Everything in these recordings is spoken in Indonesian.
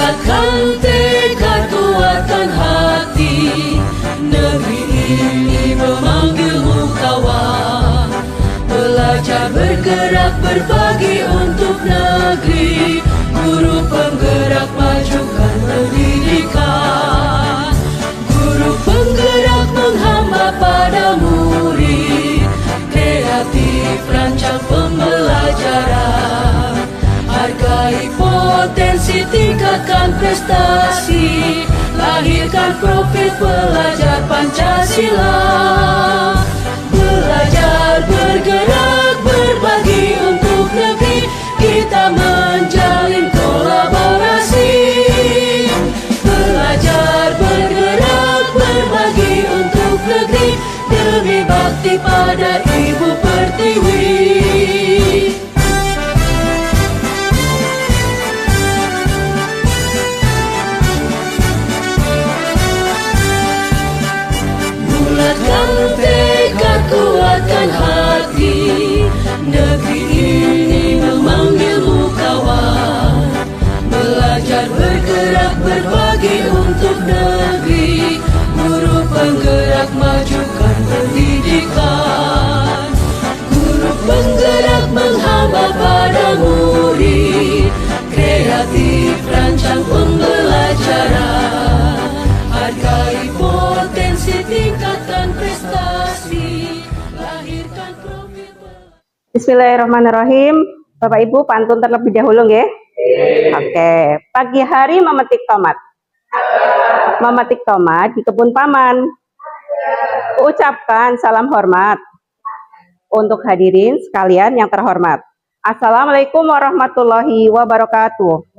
Bulatkan tekad, kuatkan hati, negeri ini memanggilmu kawan. Belajar, bergerak, berbagi untuk negeri, guru penggerak majukan pendidikan. Guru penggerak menghamba pada murid, kreatif rancang pembelajaran. Hargai potensi, tingkatkan prestasi, lahirkan profil pelajar Pancasila. Belajar, bergerak, berbagi untuk negeri, kita menjalin kolaborasi. Belajar, bergerak, berbagi untuk negeri, demi bakti pada Ibu Pertiwi. Bulatkan tekad, kuatkan hati, negeri ini memanggilmu kawan. Belajar, bergerak, berbagi untuk negeri, guru penggerak majukan pendidikan. Guru penggerak menghamba pada murid, kreatif rancang pembelajaran. Hargai potensi, tingkatkan prestasi, lahirkan profil. Bismillahirrahmanirrahim. Bapak Ibu, pantun terlebih dahulu nggih. Oke. Pagi hari memetik tomat. Memetik tomat di kebun paman. Ucapkan salam hormat untuk hadirin sekalian yang terhormat. Assalamualaikum warahmatullahi wabarakatuh.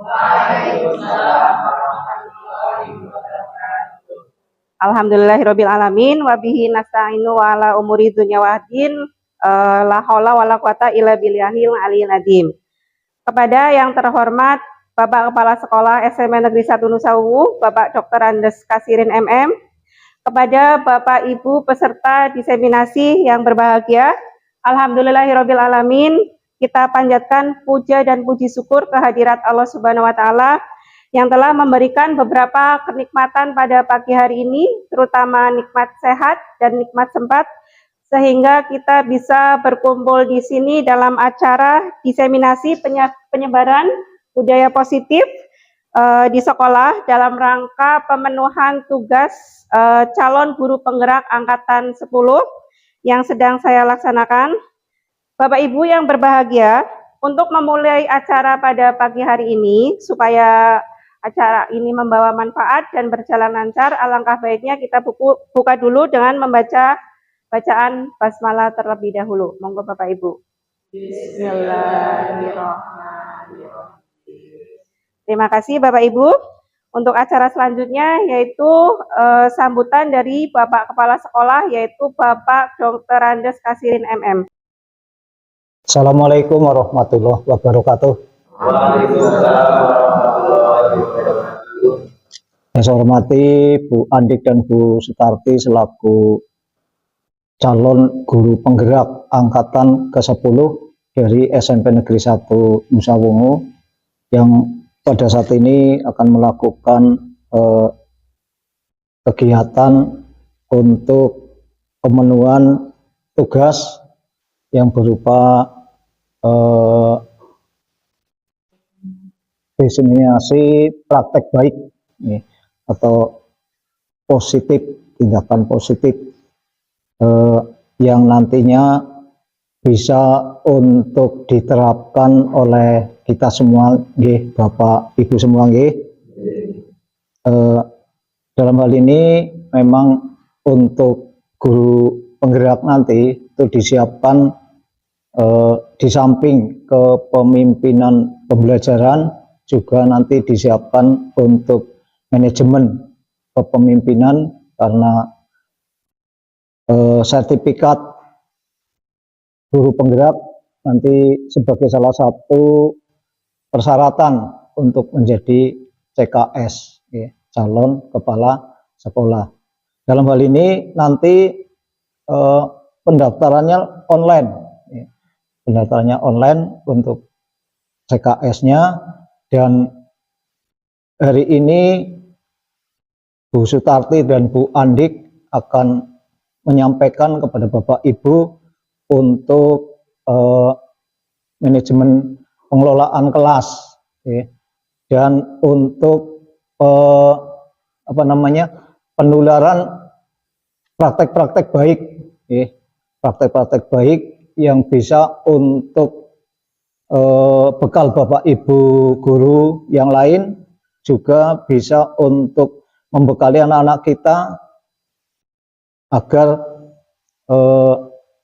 Alhamdulillahirabbil alamin wa bihi nasta'inu wa ala umuri dunya waddin. La haula wala quwata illa billahil aliyil azim. Kepada yang terhormat Bapak Kepala Sekolah SMA Negeri 1 Nusa Ungu, Bapak Dr. Andes Kasirin MM, kepada Bapak Ibu peserta diseminasi yang berbahagia, alhamdulillahirabbil alamin, kita panjatkan puja dan puji syukur kehadirat Allah Subhanahu wa taala yang telah memberikan beberapa kenikmatan pada pagi hari ini, terutama nikmat sehat dan nikmat sempat, sehingga kita bisa berkumpul di sini dalam acara diseminasi penyebaran budaya positif di sekolah dalam rangka pemenuhan tugas calon guru penggerak angkatan 10 yang sedang saya laksanakan. Bapak Ibu yang berbahagia, untuk memulai acara pada pagi hari ini supaya acara ini membawa manfaat dan berjalan lancar, alangkah baiknya kita buka dulu dengan membaca bacaan basmalah terlebih dahulu. Monggo Bapak Ibu. Bismillahirrahmanirrahim. Terima kasih Bapak Ibu. Untuk acara selanjutnya yaitu sambutan dari Bapak Kepala Sekolah, yaitu Bapak Dr. Andes Kasirin MM. Assalamualaikum warahmatullahi wabarakatuh. Waalaikumsalam warahmatullahi wabarakatuh. Yang saya hormati Bu Andik dan Bu Sutarti selaku calon guru penggerak angkatan ke-10 dari SMP Negeri 1 Nusa Ungu yang pada saat ini akan melakukan kegiatan untuk pemenuhan tugas yang berupa diseminasi praktek baik atau positif, tindakan positif yang nantinya bisa untuk diterapkan oleh kita semua, Bapak Ibu semua. Dalam hal ini memang untuk guru penggerak nanti itu disiapkan di samping kepemimpinan pembelajaran, juga nanti disiapkan untuk manajemen kepemimpinan, karena sertifikat guru penggerak nanti sebagai salah satu persyaratan untuk menjadi CKS, calon kepala sekolah. Dalam hal ini nanti pendaftarannya online, pendaftarannya online untuk CKS-nya, dan hari ini Bu Sutarti dan Bu Andik akan menyampaikan kepada Bapak Ibu untuk manajemen pengelolaan kelas, ya, dan untuk penularan praktek-praktek baik, ya, praktek-praktek baik yang bisa untuk bekal Bapak Ibu guru yang lain, juga bisa untuk membekali anak-anak kita agar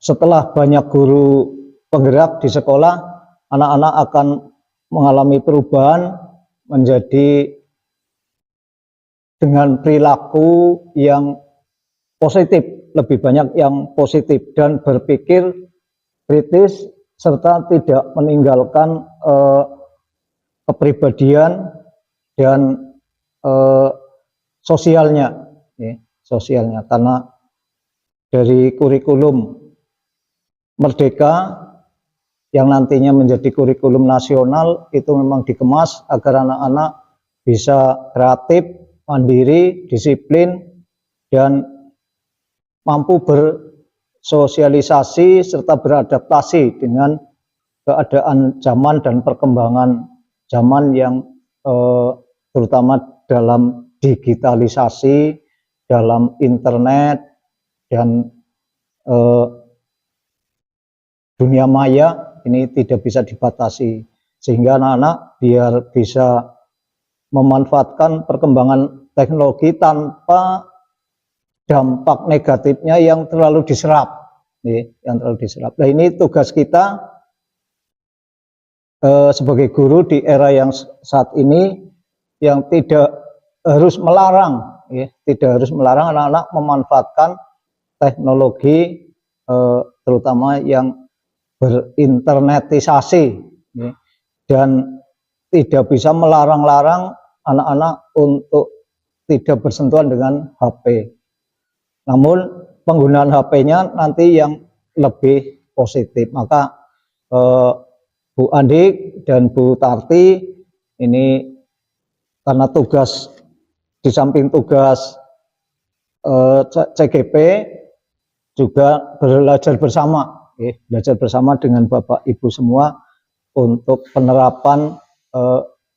setelah banyak guru penggerak di sekolah, anak-anak akan mengalami perubahan menjadi dengan perilaku yang positif, lebih banyak yang positif dan berpikir kritis serta tidak meninggalkan kepribadian dan sosialnya, ya, sosialnya, karena dari kurikulum Merdeka yang nantinya menjadi kurikulum nasional itu memang dikemas agar anak-anak bisa kreatif, mandiri, disiplin, dan mampu bersosialisasi serta beradaptasi dengan keadaan zaman dan perkembangan zaman yang terutama dalam digitalisasi, dalam internet, dan dunia maya ini tidak bisa dibatasi, sehingga anak-anak biar bisa memanfaatkan perkembangan teknologi tanpa dampak negatifnya yang terlalu diserap, yang terlalu diserap. Nah, ini tugas kita sebagai guru di era yang saat ini, yang tidak harus melarang, ya, tidak harus melarang anak-anak memanfaatkan teknologi, terutama yang berinternetisasi, ya, dan tidak bisa melarang-larang anak-anak untuk tidak bersentuhan dengan HP. Namun penggunaan HP-nya nanti yang lebih positif. Maka Bu Andik dan Bu Tarti ini karena tugas, di samping tugas CGP, juga belajar bersama, belajar bersama dengan Bapak Ibu semua untuk penerapan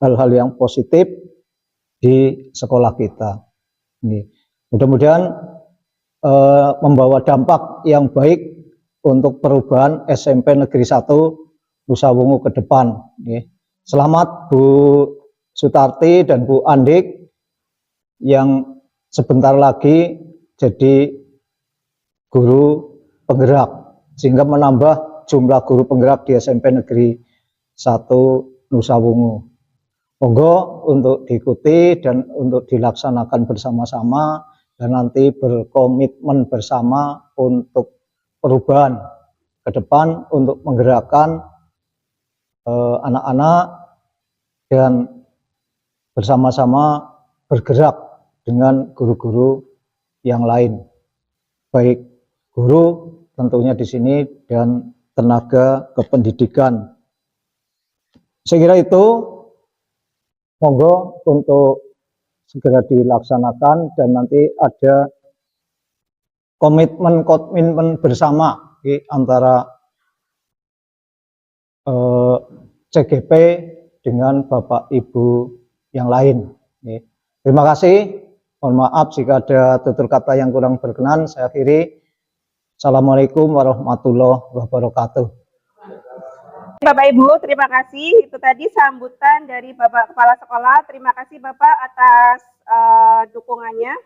hal-hal yang positif di sekolah kita. Mudah-mudahan membawa dampak yang baik untuk perubahan SMP Negeri 1 Nusa Wungu ke depan. Selamat Bu Sutarti dan Bu Andik yang sebentar lagi jadi guru penggerak, sehingga menambah jumlah guru penggerak di SMP Negeri 1 Nusa Wungu. Monggo untuk diikuti dan untuk dilaksanakan bersama-sama, dan nanti berkomitmen bersama untuk perubahan ke depan, untuk menggerakkan anak-anak dan bersama-sama bergerak dengan guru-guru yang lain, baik guru tentunya di sini dan tenaga kependidikan. Saya kira itu, monggo untuk segera dilaksanakan, dan nanti ada komitmen bersama antara CGP dengan Bapak Ibu yang lain. Terima kasih. Mohon maaf jika ada tutur kata yang kurang berkenan. Saya akhiri. Assalamualaikum warahmatullahi wabarakatuh. Bapak Ibu, terima kasih. Itu tadi sambutan dari Bapak Kepala Sekolah. Terima kasih Bapak atas dukungannya.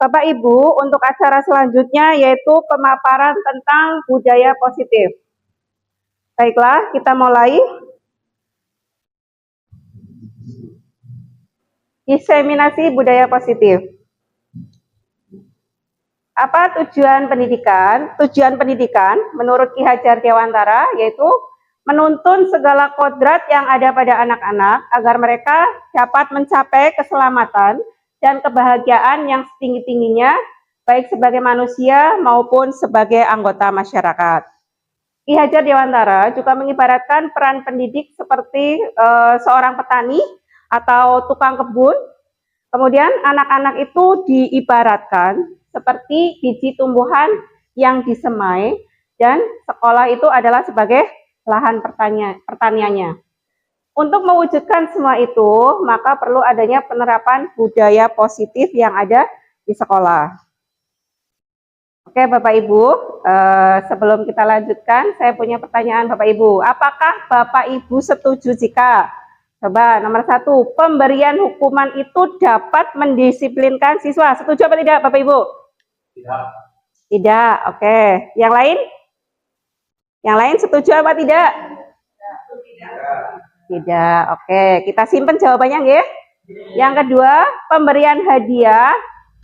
Bapak Ibu, untuk acara selanjutnya yaitu pemaparan tentang budaya positif. Baiklah, kita mulai. Diseminasi budaya positif. Apa tujuan pendidikan? Tujuan pendidikan menurut Ki Hajar Dewantara yaitu menuntun segala kodrat yang ada pada anak-anak agar mereka dapat mencapai keselamatan dan kebahagiaan yang setinggi-tingginya, baik sebagai manusia maupun sebagai anggota masyarakat. Ki Hajar Dewantara juga mengibaratkan peran pendidik seperti seorang petani atau tukang kebun. Kemudian anak-anak itu diibaratkan seperti biji tumbuhan yang disemai dan sekolah itu adalah sebagai lahan pertaniannya. Untuk mewujudkan semua itu, maka perlu adanya penerapan budaya positif yang ada di sekolah. Oke Bapak Ibu, sebelum kita lanjutkan, saya punya pertanyaan Bapak Ibu. Apakah Bapak Ibu setuju jika, coba nomor 1, pemberian hukuman itu dapat mendisiplinkan siswa? Setuju apa tidak Bapak Ibu? Tidak. Tidak, oke. Yang lain? Yang lain setuju apa tidak? Tidak, oke. Kita simpan jawabannya ya. Yang kedua, pemberian hadiah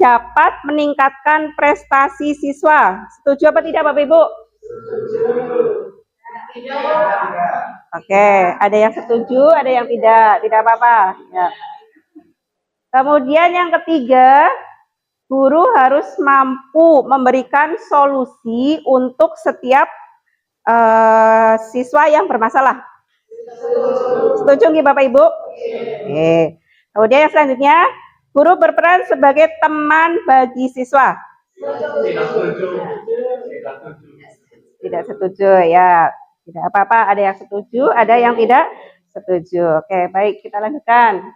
dapat meningkatkan prestasi siswa. Setuju apa tidak Bapak Ibu? Oke, ada yang setuju, ada yang tidak. Tidak apa-apa. Ya. Kemudian yang ketiga, guru harus mampu memberikan solusi untuk setiap siswa yang bermasalah. Setuju nggih Bapak Ibu? Oke. Kemudian yang selanjutnya, guru berperan sebagai teman bagi siswa. Tidak setuju. Tidak setuju ya. Tidak apa-apa, ada yang setuju, ada yang tidak setuju. Oke, baik, kita lanjutkan.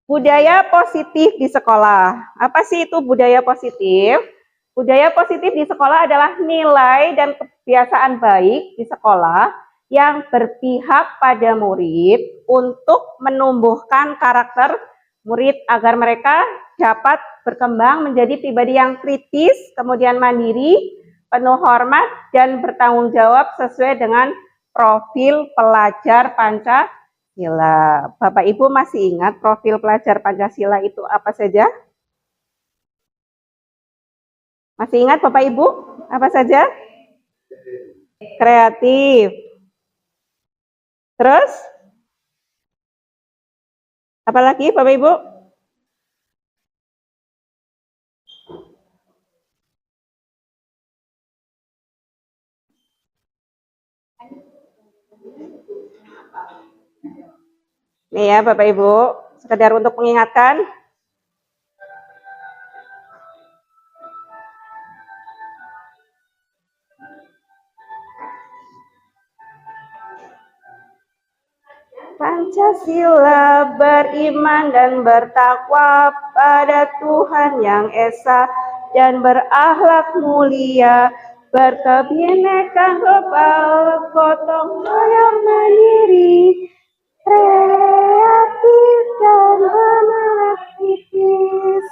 Budaya positif di sekolah. Apa sih itu budaya positif? Budaya positif di sekolah adalah nilai dan kebiasaan baik di sekolah yang berpihak pada murid untuk menumbuhkan karakter murid agar mereka dapat berkembang menjadi pribadi yang kritis, kemudian mandiri, penuh hormat, dan bertanggung jawab sesuai dengan profil pelajar Pancasila. Bapak Ibu masih ingat profil pelajar Pancasila itu apa saja? Masih ingat Bapak Ibu? Apa saja? Kreatif. Terus? Apalagi Bapak Ibu? Nih ya Bapak Ibu, sekedar untuk mengingatkan. Pancasila beriman dan bertakwa pada Tuhan Yang Esa dan berakhlak mulia, berkebinekaan global, gotong royong mandiri, kreatif dan aktivis,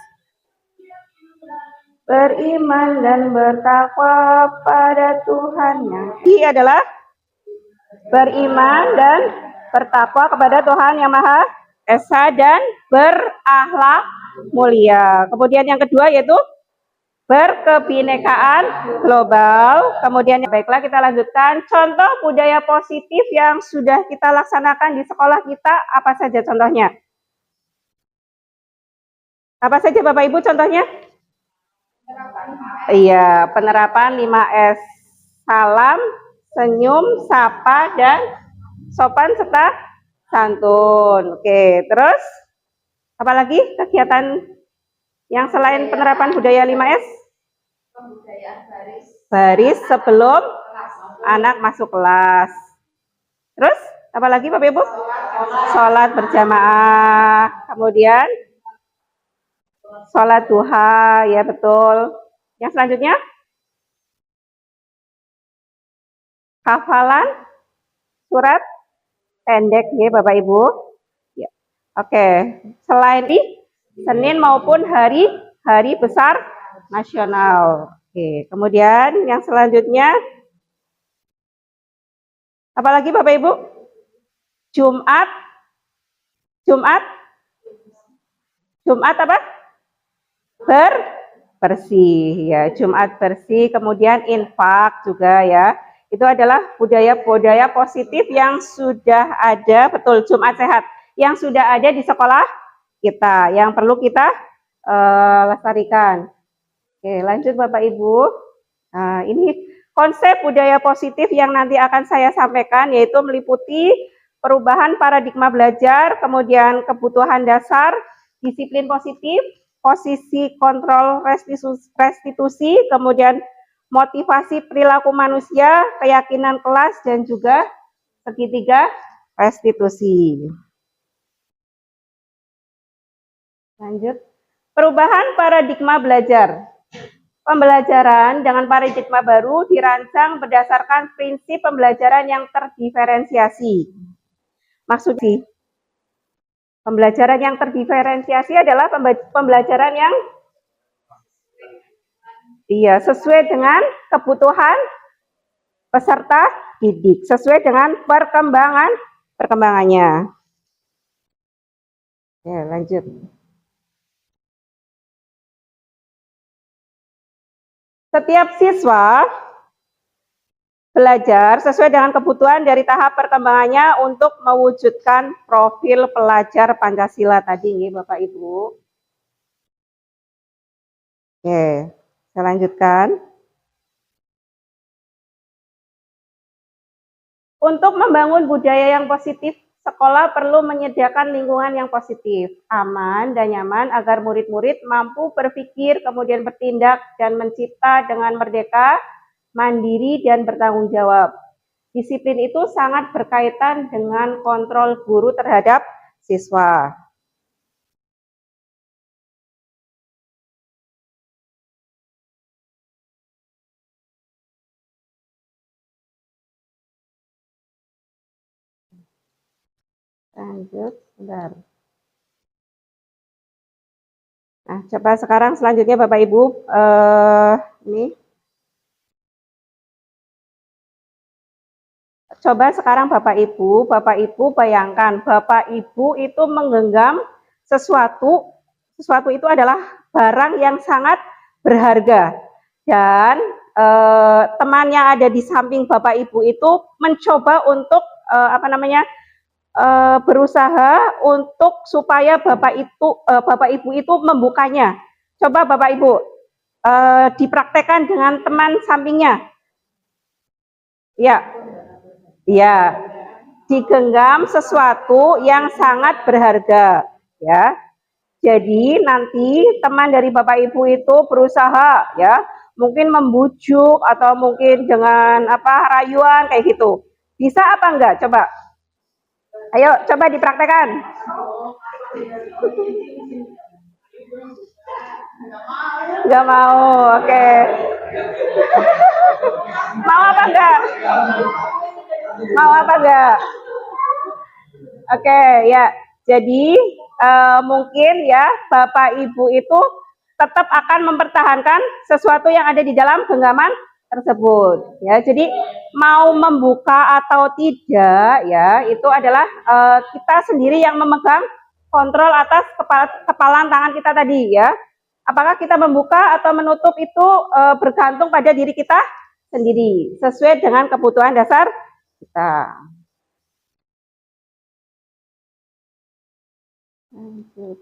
beriman dan bertakwa pada Tuhan Yang Esa adalah beriman dan bertakwa kepada Tuhan Yang Maha Esa dan berakhlak mulia. Kemudian yang kedua yaitu berkebinekaan global. Kemudian baiklah kita lanjutkan. Contoh budaya positif yang sudah kita laksanakan di sekolah kita apa saja contohnya? Apa saja Bapak Ibu contohnya? Iya, penerapan 5S. Salam, senyum, sapa, dan sopan serta santun. Oke, terus apa lagi kegiatan yang selain penerapan budaya 5S? Baris sebelum anak masuk kelas. Terus apa lagi Bapak Ibu? Sholat berjamaah. Kemudian sholat duha, ya betul. Yang selanjutnya? Hafalan surat pendek ya Bapak Ibu. Ya. Oke, selain di Senin maupun hari besar nasional. Oke, kemudian yang selanjutnya apalagi Bapak Ibu? Jumat apa? Bersih ya, Jumat bersih, kemudian infak juga ya. Itu adalah budaya-budaya positif yang sudah ada, betul, Jumat sehat, yang sudah ada di sekolah kita, yang perlu kita lestarikan. Oke, lanjut Bapak Ibu. Nah, ini konsep budaya positif yang nanti akan saya sampaikan, yaitu meliputi perubahan paradigma belajar, kemudian kebutuhan dasar, disiplin positif, posisi kontrol restitusi, kemudian motivasi perilaku manusia, keyakinan kelas, dan juga segitiga restitusi. Lanjut, perubahan paradigma belajar. Pembelajaran dengan paradigma baru dirancang berdasarkan prinsip pembelajaran yang terdiferensiasi. Maksudnya, pembelajaran yang terdiferensiasi adalah pembelajaran yang sesuai dengan kebutuhan peserta didik, sesuai dengan perkembangannya. Ya, lanjut. Setiap siswa belajar sesuai dengan kebutuhan dari tahap perkembangannya untuk mewujudkan profil pelajar Pancasila tadi, Bapak Ibu. Oke, saya lanjutkan. Untuk membangun budaya yang positif, sekolah perlu menyediakan lingkungan yang positif, aman, dan nyaman agar murid-murid mampu berpikir, kemudian bertindak, dan mencipta dengan merdeka, mandiri, dan bertanggung jawab. Disiplin itu sangat berkaitan dengan kontrol guru terhadap siswa. Lanjut, sebentar. Nah, coba sekarang selanjutnya Bapak Ibu, ini. Coba sekarang Bapak Ibu bayangkan, Bapak Ibu itu menggenggam sesuatu itu adalah barang yang sangat berharga. Dan teman yang ada di samping Bapak Ibu itu mencoba untuk berusaha untuk supaya Bapak Ibu itu membukanya. Coba Bapak Ibu dipraktekkan dengan teman sampingnya. Ya, digenggam sesuatu yang sangat berharga, ya. Jadi nanti teman dari Bapak Ibu itu berusaha, ya, mungkin membujuk atau mungkin dengan rayuan kayak gitu. Bisa apa enggak? Coba. Ayo, coba dipraktekkan. Enggak mau, oke. Mau apa enggak? Mau apa enggak? Oke, ya. Jadi mungkin ya Bapak Ibu itu tetap akan mempertahankan sesuatu yang ada di dalam genggaman tersebut. Ya, jadi mau membuka atau tidak, ya itu adalah kita sendiri yang memegang kontrol atas kepalan tangan kita tadi, ya. Apakah kita membuka atau menutup itu bergantung pada diri kita sendiri, sesuai dengan kebutuhan dasar kita. Lanjut.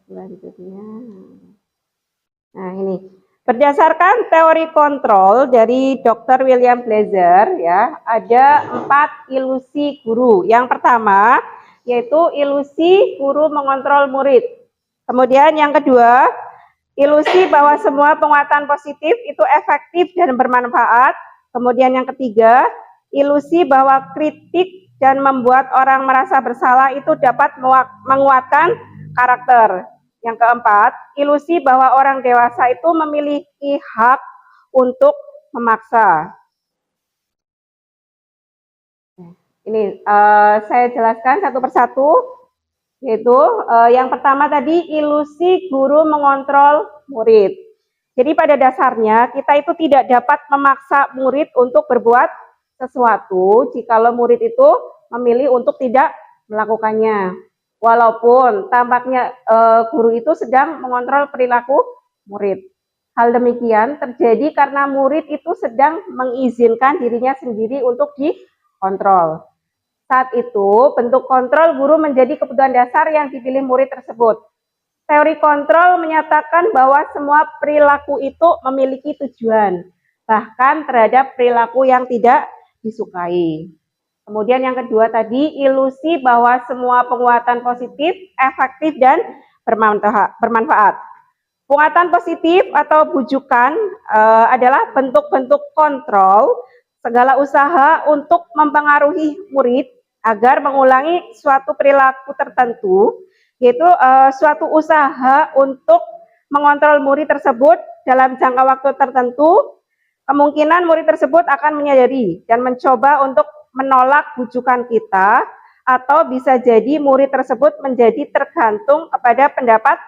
Selanjutnya. Nah, ini berdasarkan teori kontrol dari Dr. William Blazer, ya, ada 4 ilusi guru. Yang pertama yaitu ilusi guru mengontrol murid. Kemudian yang kedua, ilusi bahwa semua penguatan positif itu efektif dan bermanfaat. Kemudian yang ketiga, ilusi bahwa kritik dan membuat orang merasa bersalah itu dapat menguatkan karakter. Yang keempat, ilusi bahwa orang dewasa itu memiliki hak untuk memaksa. Ini saya jelaskan satu persatu. Yaitu yang pertama tadi ilusi guru mengontrol murid. Jadi pada dasarnya kita itu tidak dapat memaksa murid untuk berbuat sesuatu jikalau murid itu memilih untuk tidak melakukannya. Walaupun tampaknya guru itu sedang mengontrol perilaku murid. Hal demikian terjadi karena murid itu sedang mengizinkan dirinya sendiri untuk dikontrol. Saat itu, bentuk kontrol guru menjadi kebutuhan dasar yang dipilih murid tersebut. Teori kontrol menyatakan bahwa semua perilaku itu memiliki tujuan, bahkan terhadap perilaku yang tidak disukai. Kemudian yang kedua tadi, ilusi bahwa semua penguatan positif, efektif, dan bermanfaat. Penguatan positif atau bujukan adalah bentuk-bentuk kontrol segala usaha untuk mempengaruhi murid agar mengulangi suatu perilaku tertentu, yaitu suatu usaha untuk mengontrol murid tersebut dalam jangka waktu tertentu. Kemungkinan murid tersebut akan menyadari dan mencoba untuk menolak bujukan kita, atau bisa jadi murid tersebut menjadi tergantung kepada pendapat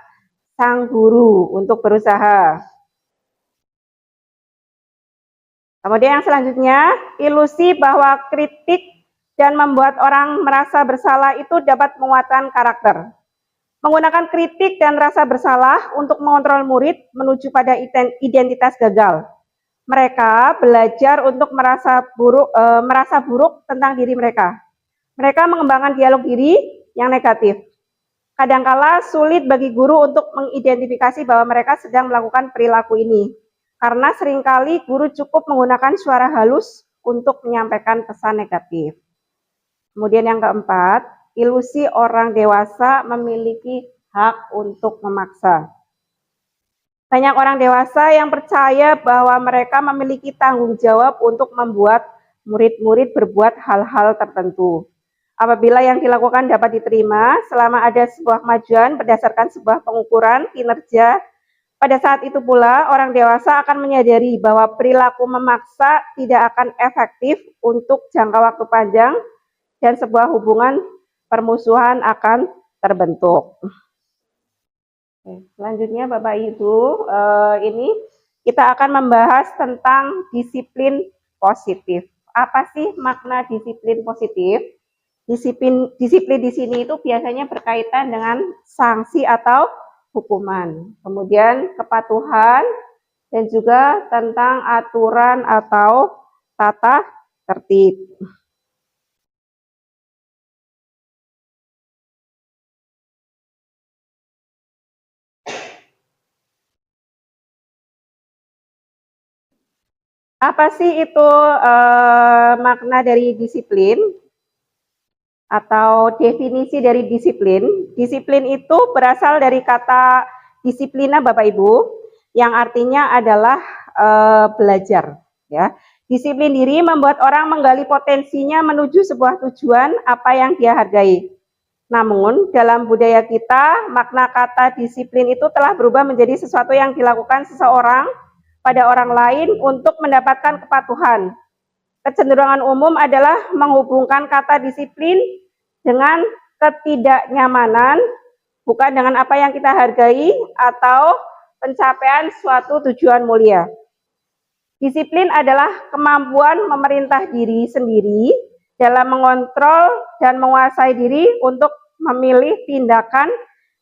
sang guru untuk berusaha. Kemudian yang selanjutnya, ilusi bahwa kritik dan membuat orang merasa bersalah itu dapat menguatkan karakter. Menggunakan kritik dan rasa bersalah untuk mengontrol murid menuju pada identitas gagal. Mereka belajar untuk merasa buruk tentang diri mereka. Mereka mengembangkan dialog diri yang negatif. Kadangkala sulit bagi guru untuk mengidentifikasi bahwa mereka sedang melakukan perilaku ini, karena seringkali guru cukup menggunakan suara halus untuk menyampaikan pesan negatif. Kemudian yang keempat, ilusi orang dewasa memiliki hak untuk memaksa. Banyak orang dewasa yang percaya bahwa mereka memiliki tanggung jawab untuk membuat murid-murid berbuat hal-hal tertentu. Apabila yang dilakukan dapat diterima, selama ada sebuah kemajuan berdasarkan sebuah pengukuran kinerja, pada saat itu pula orang dewasa akan menyadari bahwa perilaku memaksa tidak akan efektif untuk jangka waktu panjang dan sebuah hubungan permusuhan akan terbentuk. Selanjutnya Bapak Ibu, ini kita akan membahas tentang disiplin positif. Apa sih makna disiplin positif? Disiplin di sini itu biasanya berkaitan dengan sanksi atau hukuman. Kemudian kepatuhan dan juga tentang aturan atau tata tertib. Apa sih itu makna dari disiplin atau definisi dari disiplin? Disiplin itu berasal dari kata disiplina Bapak Ibu, yang artinya adalah belajar. Ya, disiplin diri membuat orang menggali potensinya menuju sebuah tujuan apa yang dia hargai. Namun dalam budaya kita, makna kata disiplin itu telah berubah menjadi sesuatu yang dilakukan seseorang pada orang lain untuk mendapatkan kepatuhan. Kecenderungan umum adalah menghubungkan kata disiplin dengan ketidaknyamanan, bukan dengan apa yang kita hargai atau pencapaian suatu tujuan mulia. Disiplin adalah kemampuan memerintah diri sendiri dalam mengontrol dan menguasai diri untuk memilih tindakan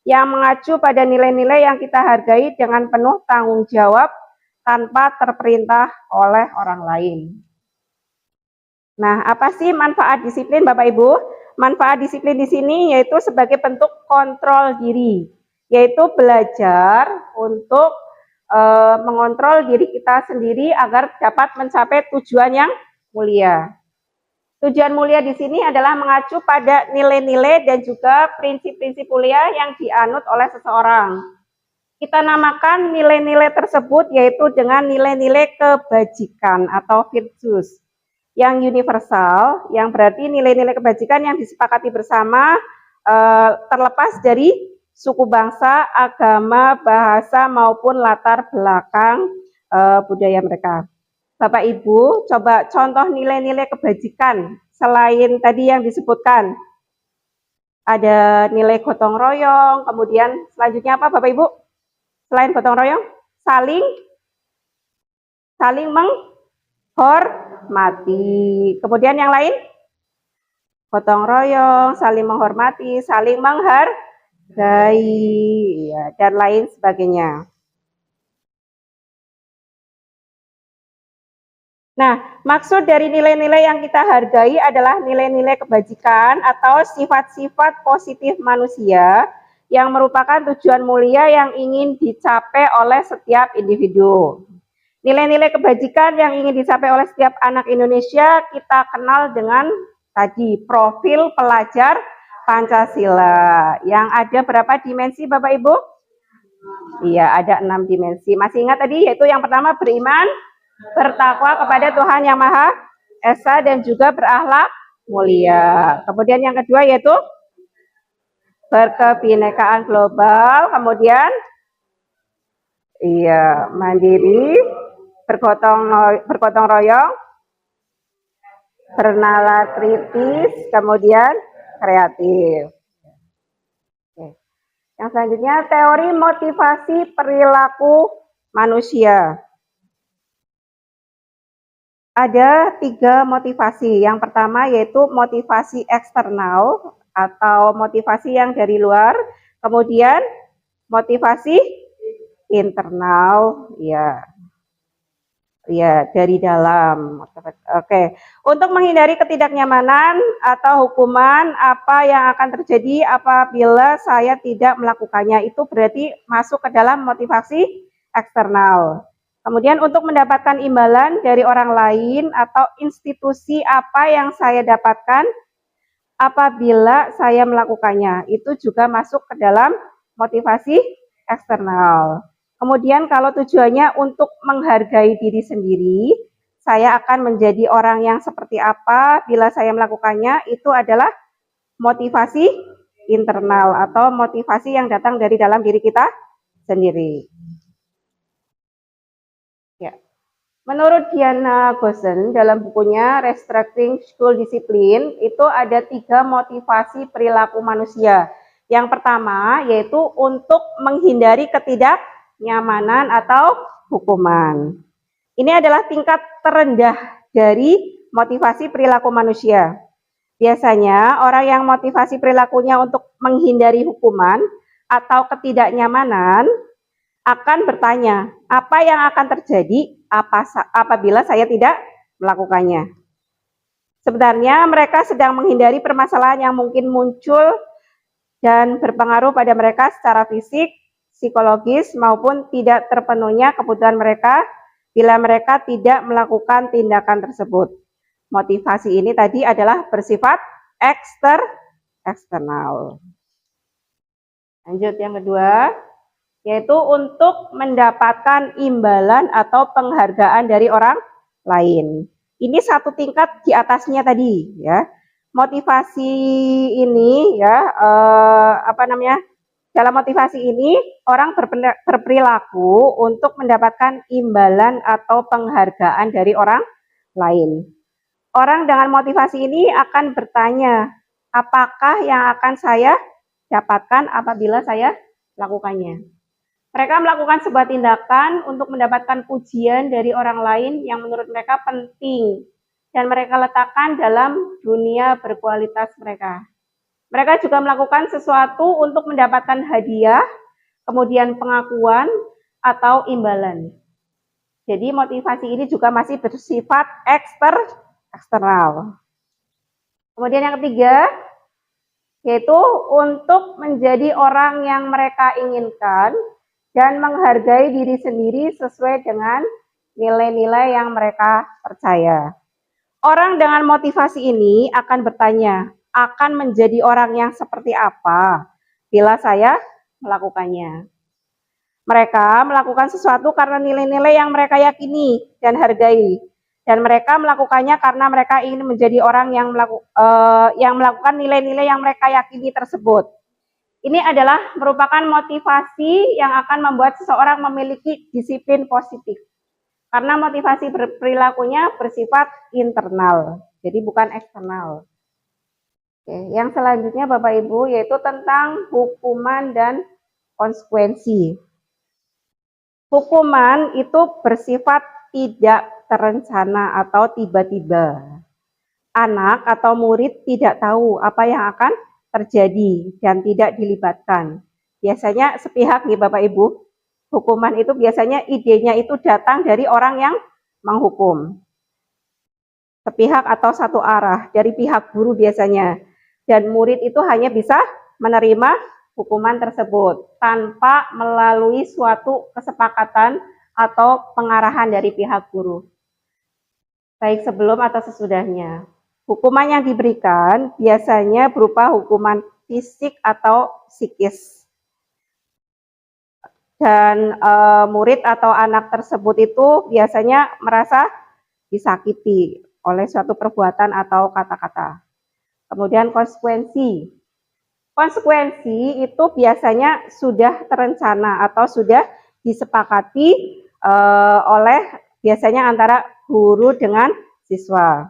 yang mengacu pada nilai-nilai yang kita hargai dengan penuh tanggung jawab tanpa terperintah oleh orang lain. Nah, apa sih manfaat disiplin Bapak Ibu? Manfaat disiplin di sini yaitu sebagai bentuk kontrol diri, yaitu belajar untuk mengontrol diri kita sendiri agar dapat mencapai tujuan yang mulia. Tujuan mulia di sini adalah mengacu pada nilai-nilai dan juga prinsip-prinsip mulia yang dianut oleh seseorang. Kita namakan nilai-nilai tersebut yaitu dengan nilai-nilai kebajikan atau virtues yang universal, yang berarti nilai-nilai kebajikan yang disepakati bersama terlepas dari suku bangsa, agama, bahasa maupun latar belakang budaya mereka. Bapak Ibu, coba contoh nilai-nilai kebajikan selain tadi yang disebutkan. Ada nilai gotong royong, kemudian selanjutnya apa Bapak Ibu? Selain gotong royong, saling menghormati. Kemudian yang lain? Gotong royong, saling menghormati, saling menghargai, ya, dan lain sebagainya. Nah, maksud dari nilai-nilai yang kita hargai adalah nilai-nilai kebajikan atau sifat-sifat positif manusia yang merupakan tujuan mulia yang ingin dicapai oleh setiap individu. Nilai-nilai kebajikan yang ingin dicapai oleh setiap anak Indonesia kita kenal dengan tadi profil pelajar Pancasila. Yang ada berapa dimensi Bapak Ibu? Iya, ada 6 dimensi. Masih ingat tadi, yaitu yang pertama beriman, bertakwa kepada Tuhan Yang Maha Esa dan juga berakhlak mulia. Kemudian yang kedua yaitu berkebinekaan global. Kemudian iya, mandiri, bergotong royong, bernalar kritis, kemudian kreatif. Oke. Yang selanjutnya teori motivasi perilaku manusia. Ada 3 motivasi. Yang pertama yaitu motivasi eksternal atau motivasi yang dari luar. Kemudian motivasi internal, ya. Ya, dari dalam. Oke. Untuk menghindari ketidaknyamanan atau hukuman, apa yang akan terjadi apabila saya tidak melakukannya, itu berarti masuk ke dalam motivasi eksternal. Kemudian untuk mendapatkan imbalan dari orang lain atau institusi apa yang saya dapatkan apabila saya melakukannya, itu juga masuk ke dalam motivasi eksternal. Kemudian kalau tujuannya untuk menghargai diri sendiri, saya akan menjadi orang yang seperti apa bila saya melakukannya, itu adalah motivasi internal atau motivasi yang datang dari dalam diri kita sendiri. Ya. Menurut Diana Gosen dalam bukunya Restructuring School Discipline, itu ada 3 motivasi perilaku manusia. Yang pertama yaitu untuk menghindari ketidaknyamanan atau hukuman. Ini adalah tingkat terendah dari motivasi perilaku manusia. Biasanya orang yang motivasi perilakunya untuk menghindari hukuman atau ketidaknyamanan akan bertanya, apa yang akan terjadi apabila saya tidak melakukannya? Sebenarnya mereka sedang menghindari permasalahan yang mungkin muncul dan berpengaruh pada mereka secara fisik, psikologis, maupun tidak terpenuhnya kebutuhan mereka bila mereka tidak melakukan tindakan tersebut. Motivasi ini tadi adalah bersifat eksternal. Lanjut yang kedua, yaitu untuk mendapatkan imbalan atau penghargaan dari orang lain. Ini satu tingkat di atasnya tadi, ya. Motivasi ini, ya, dalam motivasi ini orang berperilaku untuk mendapatkan imbalan atau penghargaan dari orang lain. Orang dengan motivasi ini akan bertanya, apakah yang akan saya dapatkan apabila saya lakukannya? Mereka melakukan sebuah tindakan untuk mendapatkan pujian dari orang lain yang menurut mereka penting dan mereka letakkan dalam dunia berkualitas mereka. Mereka juga melakukan sesuatu untuk mendapatkan hadiah, kemudian pengakuan atau imbalan. Jadi motivasi ini juga masih bersifat eksternal. Kemudian yang ketiga, yaitu untuk menjadi orang yang mereka inginkan dan menghargai diri sendiri sesuai dengan nilai-nilai yang mereka percaya. Orang dengan motivasi ini akan bertanya, akan menjadi orang yang seperti apa bila saya melakukannya. Mereka melakukan sesuatu karena nilai-nilai yang mereka yakini dan hargai. Dan mereka melakukannya karena mereka ingin menjadi orang yang melakukan nilai-nilai yang mereka yakini tersebut. Ini adalah merupakan motivasi yang akan membuat seseorang memiliki disiplin positif. Karena motivasi perilakunya bersifat internal, jadi bukan eksternal. Oke, yang selanjutnya Bapak Ibu yaitu tentang hukuman dan konsekuensi. Hukuman itu bersifat tidak terencana atau tiba-tiba. Anak atau murid tidak tahu apa yang akan terjadi dan tidak dilibatkan. Biasanya sepihak nih Bapak Ibu, hukuman itu biasanya idenya itu datang dari orang yang menghukum. Sepihak atau satu arah dari pihak guru biasanya. Dan murid itu hanya bisa menerima hukuman tersebut tanpa melalui suatu kesepakatan atau pengarahan dari pihak guru, baik sebelum atau sesudahnya. Hukuman yang diberikan biasanya berupa hukuman fisik atau psikis. Dan murid atau anak tersebut itu biasanya merasa disakiti oleh suatu perbuatan atau kata-kata. Kemudian konsekuensi. Konsekuensi itu biasanya sudah terencana atau sudah disepakati oleh biasanya antara guru dengan siswa.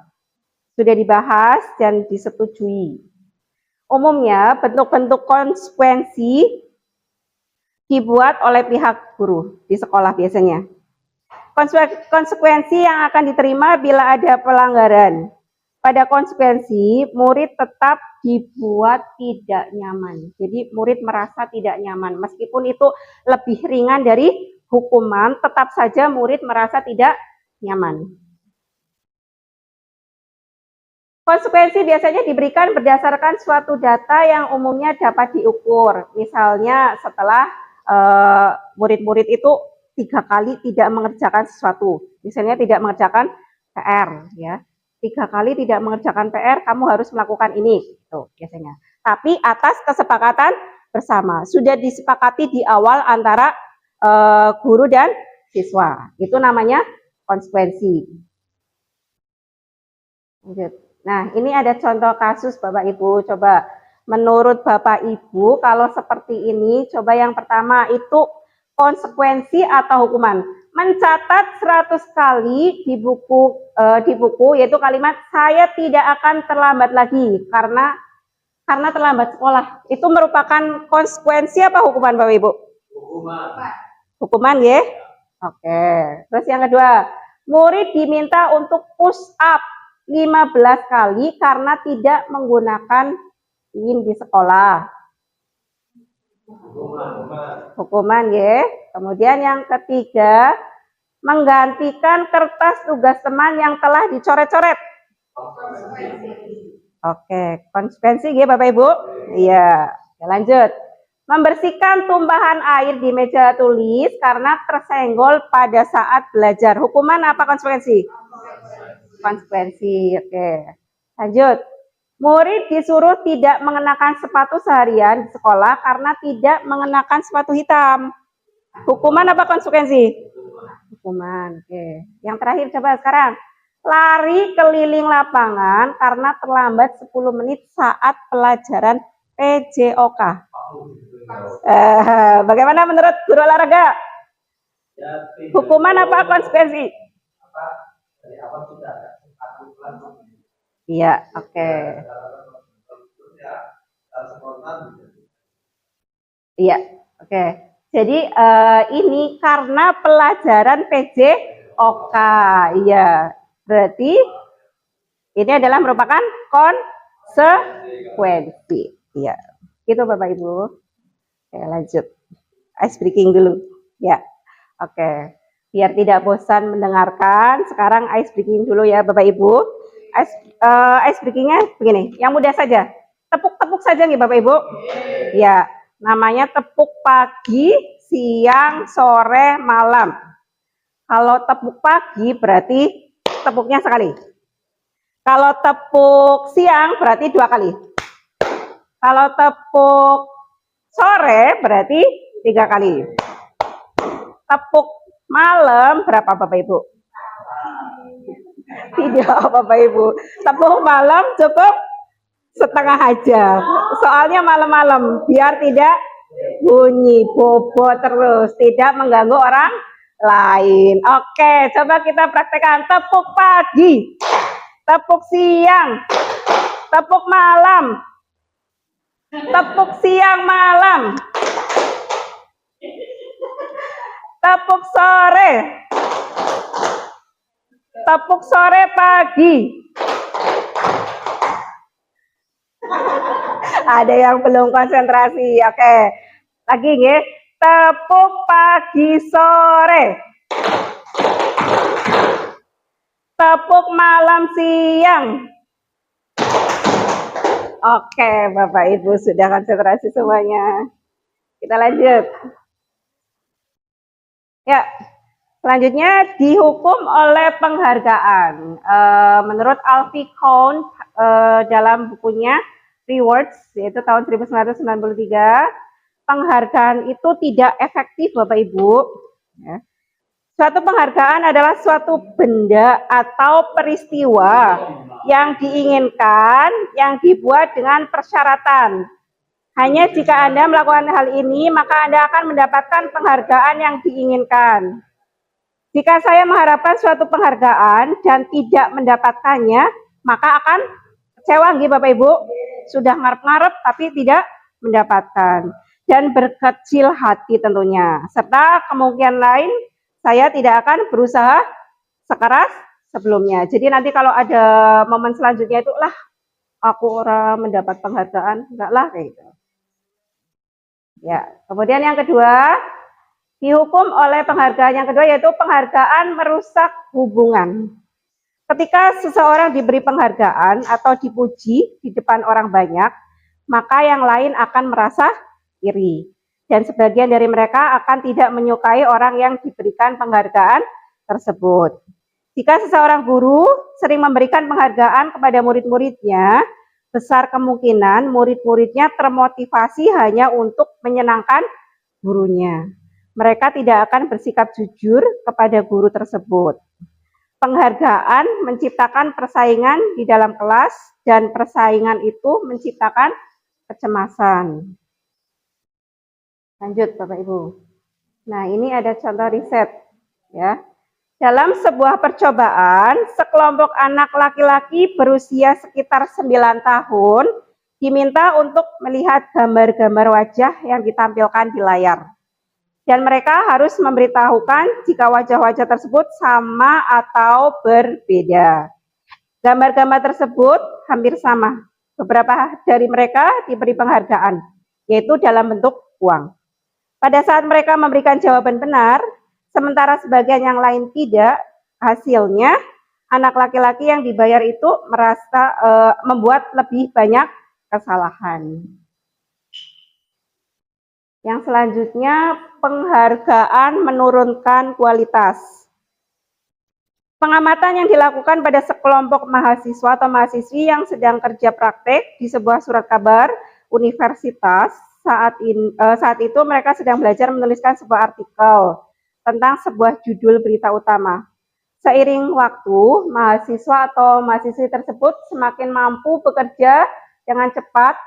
Sudah dibahas dan disetujui. Umumnya bentuk-bentuk konsekuensi dibuat oleh pihak guru di sekolah biasanya. Konsekuensi yang akan diterima bila ada pelanggaran. Pada konsekuensi, murid tetap dibuat tidak nyaman. Jadi murid merasa tidak nyaman. Meskipun itu lebih ringan dari hukuman, tetap saja murid merasa tidak nyaman. Konsekuensi biasanya diberikan berdasarkan suatu data yang umumnya dapat diukur. Misalnya setelah murid-murid itu 3 kali tidak mengerjakan sesuatu. Misalnya tidak mengerjakan PR, ya. 3 kali tidak mengerjakan PR, kamu harus melakukan ini, gitu biasanya. Tapi atas kesepakatan bersama, sudah disepakati di awal antara guru dan siswa. Itu namanya konsekuensi. Nah, ini ada contoh kasus Bapak Ibu. Coba menurut Bapak Ibu, kalau seperti ini, coba yang pertama itu konsekuensi atau hukuman. Mencatat 100 kali di buku yaitu kalimat saya tidak akan terlambat lagi karena terlambat sekolah. Itu merupakan konsekuensi apa hukuman Bapak Ibu? Hukuman. Hukuman ya? Oke. Terus yang kedua, murid diminta untuk push up 15 kali karena tidak menggunakan PIN di sekolah. Hukuman ya. Kemudian yang ketiga, menggantikan kertas tugas teman yang telah dicoret-coret. Oke, konsekuensi ya Bapak Ibu? Iya. Ya, lanjut. Membersihkan tumpahan air di meja tulis karena tersenggol pada saat belajar. Hukuman apa konsekuensi? Konsekuensi. Oke. Lanjut. Murid disuruh tidak mengenakan sepatu seharian di sekolah karena tidak mengenakan sepatu hitam. Hukuman apa konsekuensi? Hukuman. Oke. Yang terakhir coba sekarang. Lari keliling lapangan karena terlambat 10 menit saat pelajaran PJOK. Bagaimana menurut guru olahraga? Hukuman apa konsekuensi? Iya, oke. Iya, oke. Jadi ini karena pelajaran PJOK, iya. Berarti ini adalah merupakan konsekuensi. Iya, itu Bapak Ibu. Oke, lanjut. Ice breaking dulu, ya. Oke. Biar tidak bosan mendengarkan, sekarang ice breaking dulu ya Bapak Ibu. Ice breakingnya begini, yang mudah saja. Tepuk-tepuk saja nih Bapak Ibu. Ya, namanya tepuk pagi, siang, sore, malam. Kalau tepuk pagi berarti tepuknya sekali. Kalau tepuk siang berarti 2 kali. Kalau tepuk sore berarti 3 kali. Tepuk malam berapa Bapak Ibu? Tidak Bapak Ibu. Tepuk malam cukup setengah aja. Soalnya malam-malam biar tidak bunyi bobo terus, tidak mengganggu orang lain. Oke, coba kita praktekkan. Tepuk pagi, tepuk siang, tepuk malam, tepuk siang malam, tepuk sore, tepuk sore pagi. Ada yang belum konsentrasi. Oke. Lagi ya. Tepuk pagi sore. Tepuk malam siang. Oke, Bapak Ibu sudah konsentrasi semuanya. Kita lanjut. Ya, selanjutnya dihukum oleh penghargaan. Menurut Alfie Kohn dalam bukunya Rewards, yaitu tahun 1993, penghargaan itu tidak efektif, Bapak Ibu. Ya. Suatu penghargaan adalah suatu benda atau peristiwa yang diinginkan, yang dibuat dengan persyaratan. Hanya jika Anda melakukan hal ini, maka Anda akan mendapatkan penghargaan yang diinginkan. Jika saya mengharapkan suatu penghargaan dan tidak mendapatkannya, maka akan kecewa, nggih Bapak Ibu. Sudah ngarep-ngarep tapi tidak mendapatkan. Dan berkecil hati tentunya. Serta kemungkinan lain, saya tidak akan berusaha sekeras sebelumnya. Jadi nanti kalau ada momen selanjutnya itu, lah aku orang mendapat penghargaan, enggak lah kayak gitu. Ya, kemudian yang kedua, dihukum oleh penghargaan yang kedua yaitu penghargaan merusak hubungan. Ketika seseorang diberi penghargaan atau dipuji di depan orang banyak, maka yang lain akan merasa iri. Dan sebagian dari mereka akan tidak menyukai orang yang diberikan penghargaan tersebut. Jika seseorang guru sering memberikan penghargaan kepada murid-muridnya, besar kemungkinan murid-muridnya termotivasi hanya untuk menyenangkan gurunya. Mereka tidak akan bersikap jujur kepada guru tersebut. Penghargaan menciptakan persaingan di dalam kelas dan persaingan itu menciptakan kecemasan. Lanjut Bapak Ibu. Nah, ini ada contoh riset ya. Dalam sebuah percobaan, sekelompok anak laki-laki berusia sekitar 9 tahun diminta untuk melihat gambar-gambar wajah yang ditampilkan di layar. Dan mereka harus memberitahukan jika wajah-wajah tersebut sama atau berbeda. Gambar-gambar tersebut hampir sama. Beberapa dari mereka diberi penghargaan, yaitu dalam bentuk uang. Pada saat mereka memberikan jawaban benar, sementara sebagian yang lain tidak, hasilnya anak laki-laki yang dibayar itu merasa membuat lebih banyak kesalahan. Yang selanjutnya, penghargaan menurunkan kualitas. Pengamatan yang dilakukan pada sekelompok mahasiswa atau mahasiswi yang sedang kerja praktek di sebuah surat kabar universitas. Saat itu mereka sedang belajar menuliskan sebuah artikel tentang sebuah judul berita utama. Seiring waktu, mahasiswa atau mahasiswi tersebut semakin mampu bekerja dengan cepat.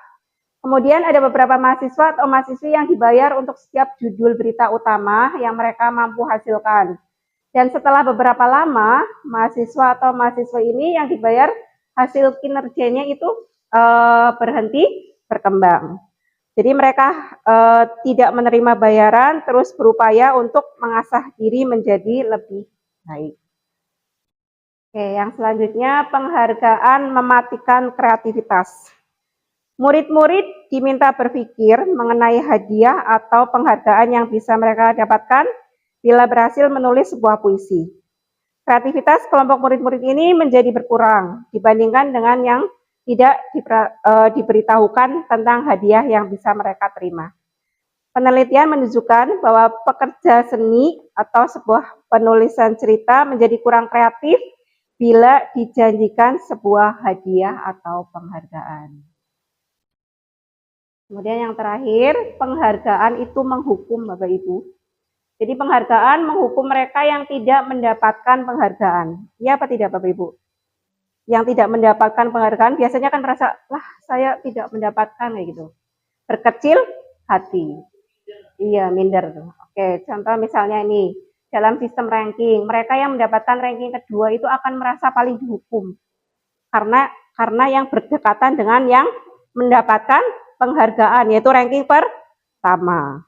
Kemudian ada beberapa mahasiswa atau mahasiswi yang dibayar untuk setiap judul berita utama yang mereka mampu hasilkan. Dan setelah beberapa lama, mahasiswa atau mahasiswa ini yang dibayar hasil kinerjanya itu berhenti berkembang. Jadi mereka tidak menerima bayaran, terus berupaya untuk mengasah diri menjadi lebih baik. Oke, yang selanjutnya penghargaan mematikan kreativitas. Murid-murid diminta berpikir mengenai hadiah atau penghargaan yang bisa mereka dapatkan bila berhasil menulis sebuah puisi. Kreativitas kelompok murid-murid ini menjadi berkurang dibandingkan dengan yang tidak diberitahukan tentang hadiah yang bisa mereka terima. Penelitian menunjukkan bahwa pekerja seni atau sebuah penulisan cerita menjadi kurang kreatif bila dijanjikan sebuah hadiah atau penghargaan. Kemudian yang terakhir, penghargaan itu menghukum Bapak Ibu. Jadi penghargaan menghukum mereka yang tidak mendapatkan penghargaan. Iya apa tidak Bapak Ibu? Yang tidak mendapatkan penghargaan biasanya kan merasa, lah saya tidak mendapatkan kayak gitu. Berkecil hati. Iya, minder. Oke, contoh misalnya ini, dalam sistem ranking, mereka yang mendapatkan ranking kedua itu akan merasa paling dihukum. Karena yang berdekatan dengan yang mendapatkan penghargaan, yaitu ranking pertama.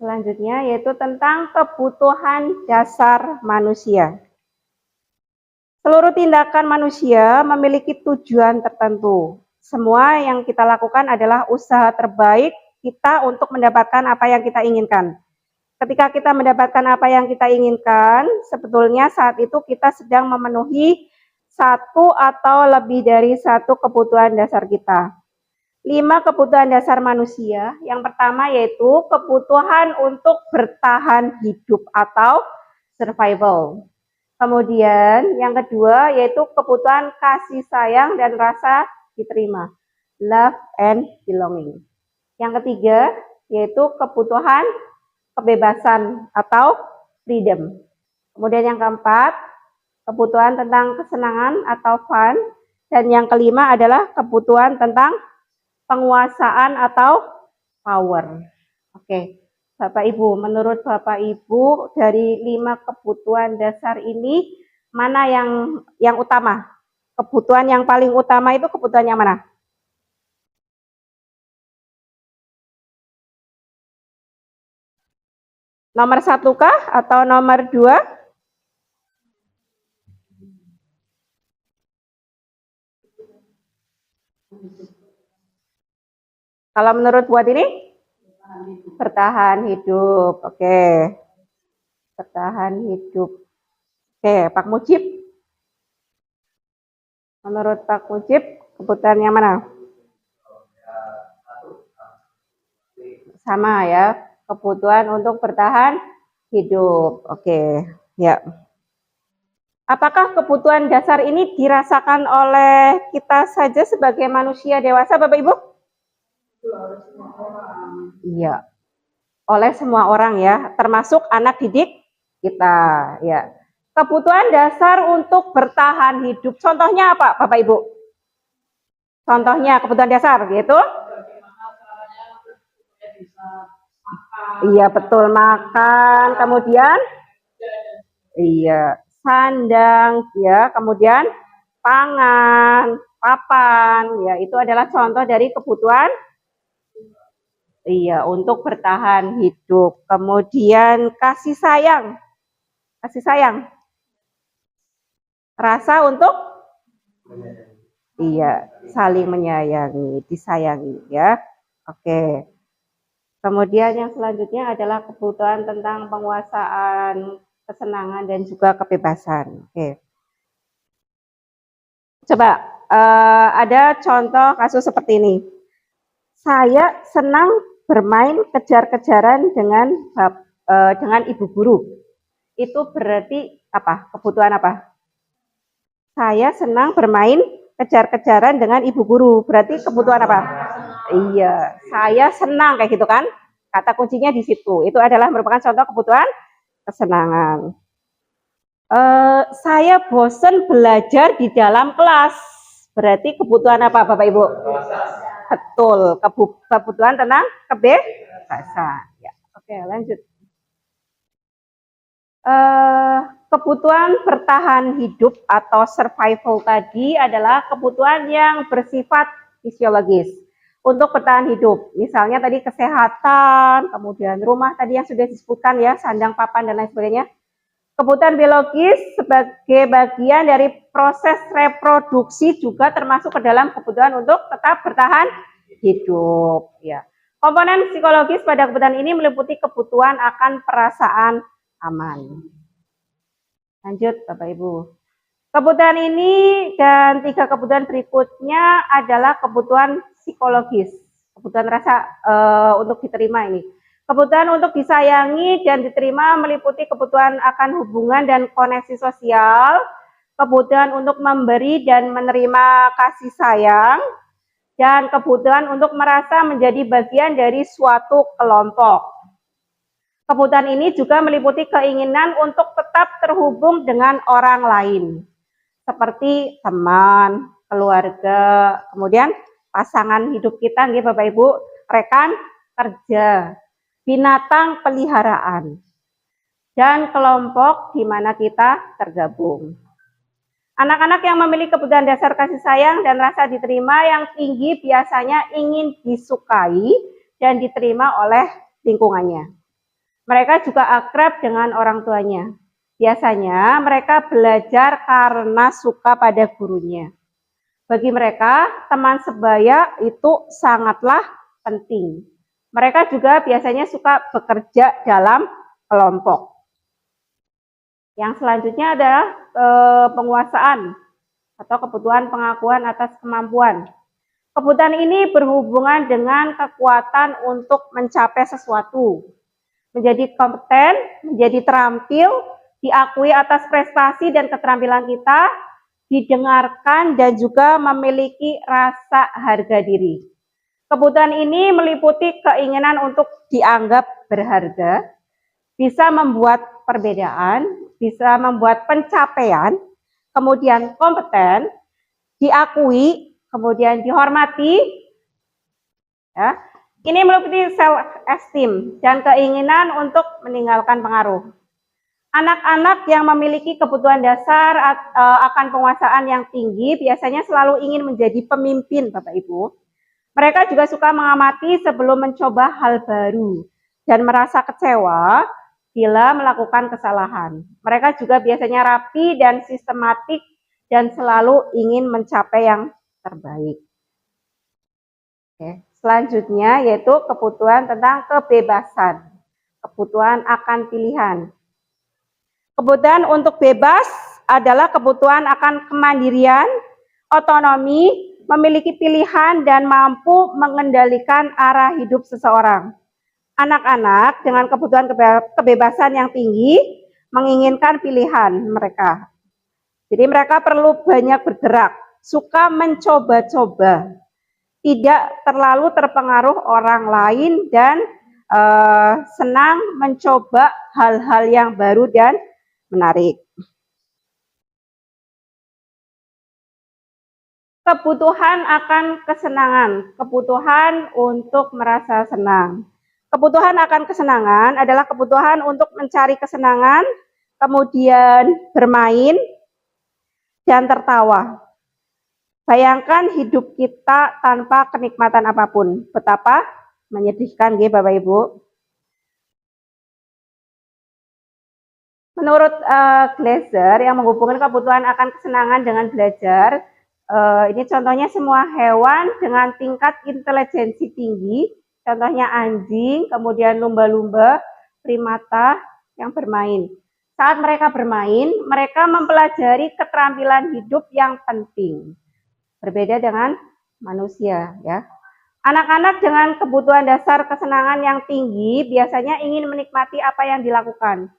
Selanjutnya yaitu tentang kebutuhan dasar manusia. Seluruh tindakan manusia memiliki tujuan tertentu. Semua yang kita lakukan adalah usaha terbaik kita untuk mendapatkan apa yang kita inginkan. Ketika kita mendapatkan apa yang kita inginkan, sebetulnya saat itu kita sedang memenuhi satu atau lebih dari satu kebutuhan dasar kita. 5 kebutuhan dasar manusia. Yang pertama yaitu kebutuhan untuk bertahan hidup atau survival. Kemudian yang kedua yaitu kebutuhan kasih sayang dan rasa diterima. Love and belonging. Yang ketiga yaitu kebutuhan kebebasan atau freedom. Kemudian yang keempat, kebutuhan tentang kesenangan atau fun. Dan yang kelima adalah kebutuhan tentang penguasaan atau power. Oke, Bapak Ibu, menurut Bapak Ibu dari 5 kebutuhan dasar ini mana yang utama? Kebutuhan yang paling utama itu kebutuhan yang mana? Nomor 1 kah atau nomor 2? Kalau menurut buat ini? Bertahan hidup. Oke. Bertahan hidup. Oke, Pak Mujib. Menurut Pak Mujib, kebutuhan yang mana? Sama ya. Kebutuhan untuk bertahan hidup. Oke, ya. Apakah kebutuhan dasar ini dirasakan oleh kita saja sebagai manusia dewasa, Bapak Ibu? Iya, oleh semua orang ya, termasuk anak didik kita ya. Kebutuhan dasar untuk bertahan hidup. Contohnya apa, Bapak Ibu? Contohnya kebutuhan dasar gitu. Iya, betul, makan, kemudian iya, sandang ya, kemudian pangan, papan ya, itu adalah contoh dari kebutuhan iya untuk bertahan hidup. Kemudian kasih sayang. Kasih sayang. Rasa untuk iya, saling menyayangi, disayangi ya. Oke. Kemudian yang selanjutnya adalah kebutuhan tentang penguasaan, kesenangan dan juga kebebasan. Oke. Coba ada contoh kasus seperti ini. Saya senang bermain kejar-kejaran dengan ibu guru. Itu berarti apa? Kebutuhan apa? Saya senang bermain kejar-kejaran dengan ibu guru. Berarti kebutuhan apa? Iya, saya senang kayak gitu kan. Kata kuncinya di situ. Itu adalah merupakan contoh kebutuhan kesenangan. Saya bosan belajar di dalam kelas. Berarti kebutuhan apa, Bapak Ibu? Betul, kebutuhan tentang kebebasan. Ya, oke, lanjut. Kebutuhan bertahan hidup atau survival tadi adalah kebutuhan yang bersifat fisiologis untuk bertahan hidup. Misalnya tadi kesehatan, kemudian rumah tadi yang sudah disebutkan ya, sandang, papan dan lain sebagainya. Kebutuhan biologis sebagai bagian dari proses reproduksi juga termasuk ke dalam kebutuhan untuk tetap bertahan hidup. Ya. Komponen psikologis pada kebutuhan ini meliputi kebutuhan akan perasaan aman. Lanjut Bapak Ibu. Kebutuhan ini dan 3 kebutuhan berikutnya adalah kebutuhan psikologis. Kebutuhan rasa untuk diterima ini. Kebutuhan untuk disayangi dan diterima meliputi kebutuhan akan hubungan dan koneksi sosial, kebutuhan untuk memberi dan menerima kasih sayang, dan kebutuhan untuk merasa menjadi bagian dari suatu kelompok. Kebutuhan ini juga meliputi keinginan untuk tetap terhubung dengan orang lain, seperti teman, keluarga, kemudian pasangan hidup kita, Bapak Ibu, rekan kerja, binatang peliharaan, dan kelompok di mana kita tergabung. Anak-anak yang memiliki kebutuhan dasar kasih sayang dan rasa diterima yang tinggi biasanya ingin disukai dan diterima oleh lingkungannya. Mereka juga akrab dengan orang tuanya. Biasanya mereka belajar karena suka pada gurunya. Bagi mereka, teman sebaya itu sangatlah penting. Mereka juga biasanya suka bekerja dalam kelompok. Yang selanjutnya adalah penguasaan atau kebutuhan pengakuan atas kemampuan. Kebutuhan ini berhubungan dengan kekuatan untuk mencapai sesuatu, menjadi kompeten, menjadi terampil, diakui atas prestasi dan keterampilan kita, didengarkan dan juga memiliki rasa harga diri. Kebutuhan ini meliputi keinginan untuk dianggap berharga, bisa membuat perbedaan, bisa membuat pencapaian, kemudian kompeten, diakui, kemudian dihormati, ya. Ini meliputi self esteem dan keinginan untuk meninggalkan pengaruh. Anak-anak yang memiliki kebutuhan dasar akan penguasaan yang tinggi biasanya selalu ingin menjadi pemimpin, Bapak Ibu. Mereka juga suka mengamati sebelum mencoba hal baru dan merasa kecewa bila melakukan kesalahan. Mereka juga biasanya rapi dan sistematik dan selalu ingin mencapai yang terbaik. Oke. Selanjutnya yaitu kebutuhan tentang kebebasan, kebutuhan akan pilihan. Kebutuhan untuk bebas adalah kebutuhan akan kemandirian, otonomi, memiliki pilihan dan mampu mengendalikan arah hidup seseorang. Anak-anak dengan kebutuhan kebebasan yang tinggi menginginkan pilihan mereka. Jadi mereka perlu banyak bergerak, suka mencoba-coba, tidak terlalu terpengaruh orang lain dan senang mencoba hal-hal yang baru dan menarik. Kebutuhan akan kesenangan, kebutuhan untuk merasa senang. Kebutuhan akan kesenangan adalah kebutuhan untuk mencari kesenangan, kemudian bermain, dan tertawa. Bayangkan hidup kita tanpa kenikmatan apapun. Betapa menyedihkan, nggih Bapak Ibu. Menurut Glaser yang menghubungkan kebutuhan akan kesenangan dengan belajar, ini contohnya semua hewan dengan tingkat intelijensi tinggi, contohnya anjing, kemudian lumba-lumba, primata yang bermain. Saat mereka bermain, mereka mempelajari keterampilan hidup yang penting. Berbeda dengan manusia, ya. Anak-anak dengan kebutuhan dasar kesenangan yang tinggi biasanya ingin menikmati apa yang dilakukan.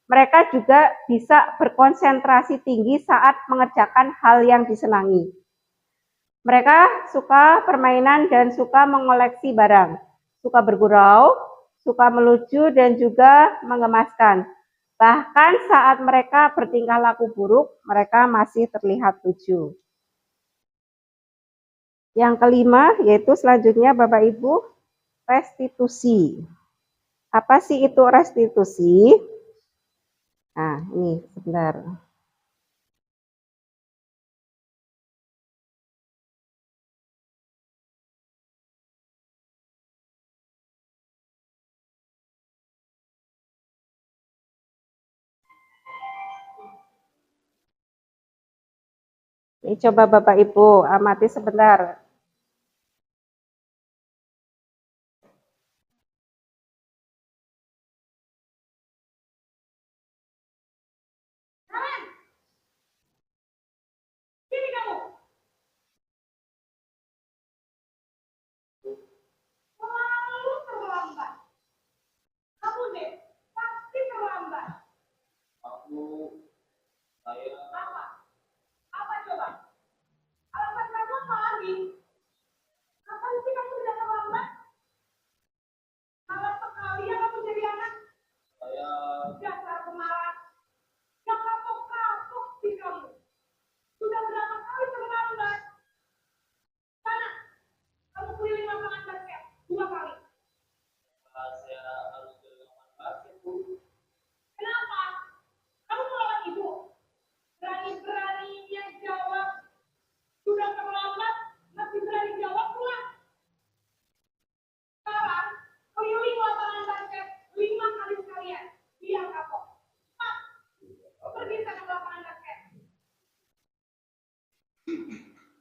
Mereka juga bisa berkonsentrasi tinggi saat mengerjakan hal yang disenangi. Mereka suka permainan dan suka mengoleksi barang, suka bergurau, suka melucu dan juga mengemaskan. Bahkan saat mereka bertingkah laku buruk, mereka masih terlihat lucu. Yang kelima yaitu selanjutnya Bapak Ibu, restitusi. Apa sih itu restitusi? Nah, ini sebentar. Ini coba Bapak Ibu amati sebentar.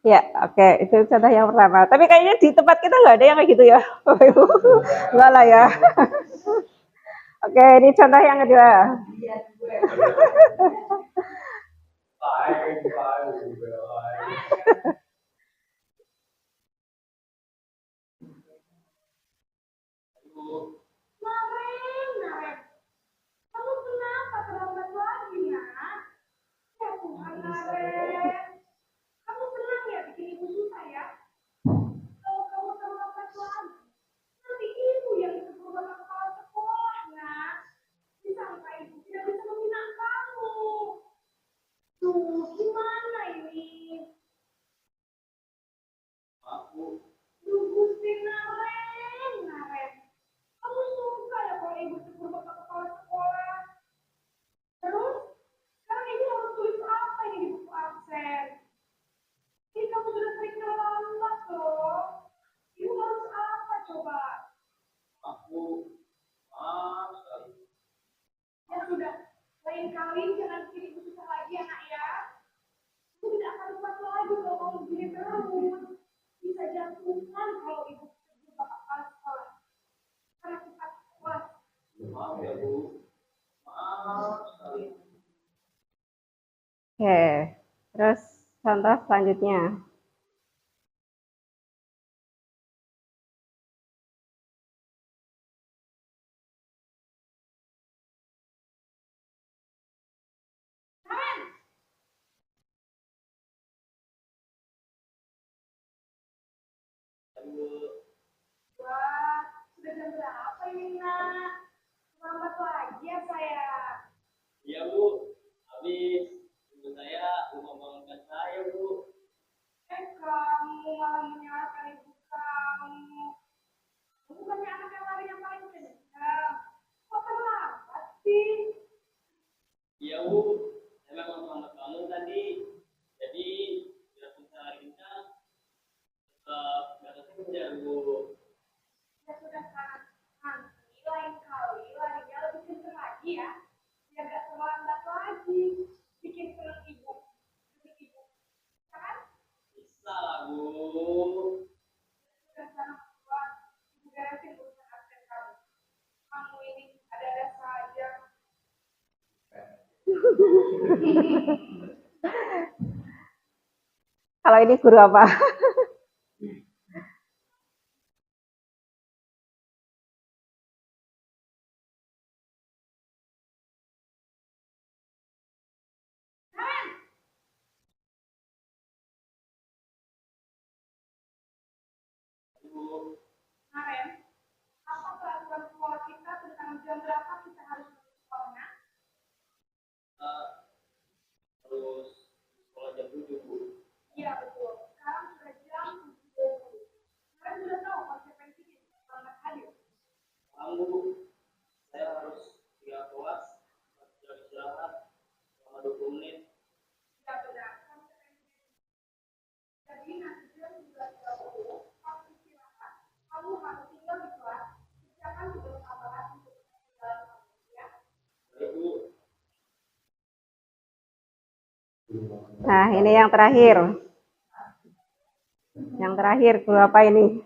Ya, oke, itu contoh yang pertama. Tapi kayaknya di tempat kita nggak ada yang kayak gitu ya, Enggak lah ya. Oke, ini contoh yang kedua. telepon ibu suruh bapak kepala sekolah. Terus sekarang ibu harus tulis apa ini di buku absen? Ini kamu sudah sering terlambat loh. Ibu harus apa coba? Aku maaf sekali. Ya sudah, lain kali jangan bikin ibu susah lagi ya nak ya. Ibu tidak akan lupa lagi kalau kamu begini terus. Bisa jantungan kalau ibu suruh bapak kepala sekolah. Karena cepat sekolah. Maaf ya Bu. Maaf sekali. Oke, terus contoh selanjutnya. Wah, sudah jam berapa ini nak? Lambat lagi ya saya. Iya Bu. Habis ibu saya lupa bangunkan saya Bu. Kamu malah menyalahkan ibu kamu. Kamu bukannya anak yang lari yang paling kencang. Kok terlambat sih? Iya Bu. Saya memang selamat bangun tadi. Jadi biarpun saya lari kencang, tetap nggak kekejar Bu. Ya sudah kan. Nanti lain kali larinya lebih kencang lagi ya. Biar gak terlambat lagi. Bikin seneng ibu. Bikin ibu. Kan? Bisa lah Bu. Sudah sana keluar. Ibu beresin urusan absen kamu. Kamu ini ada-ada saja. Kalau ini guru apa? Bu. Kemarin, apa peraturan sekolah kita tentang jam berapa kita harus masuk sekolahnya? Terus sekolah jam 7 Bu. Iya betul. Sekarang sudah jam 7.20. Kalian sudah tahu konsekuensinya selamat hadir. Kamu, saya harus tinggal kelas, jam istirahat selama 20 menit. Ya benar. Konsekuensinya. Jadi nanti jam 11.30 pas istirahat, kamu harus tinggal di kelas. Siapkan tugas tambahan untuk ketinggalan kamu ya. Baik Bu. Nah, ini yang terakhir. Yang terakhir, guru apa ini?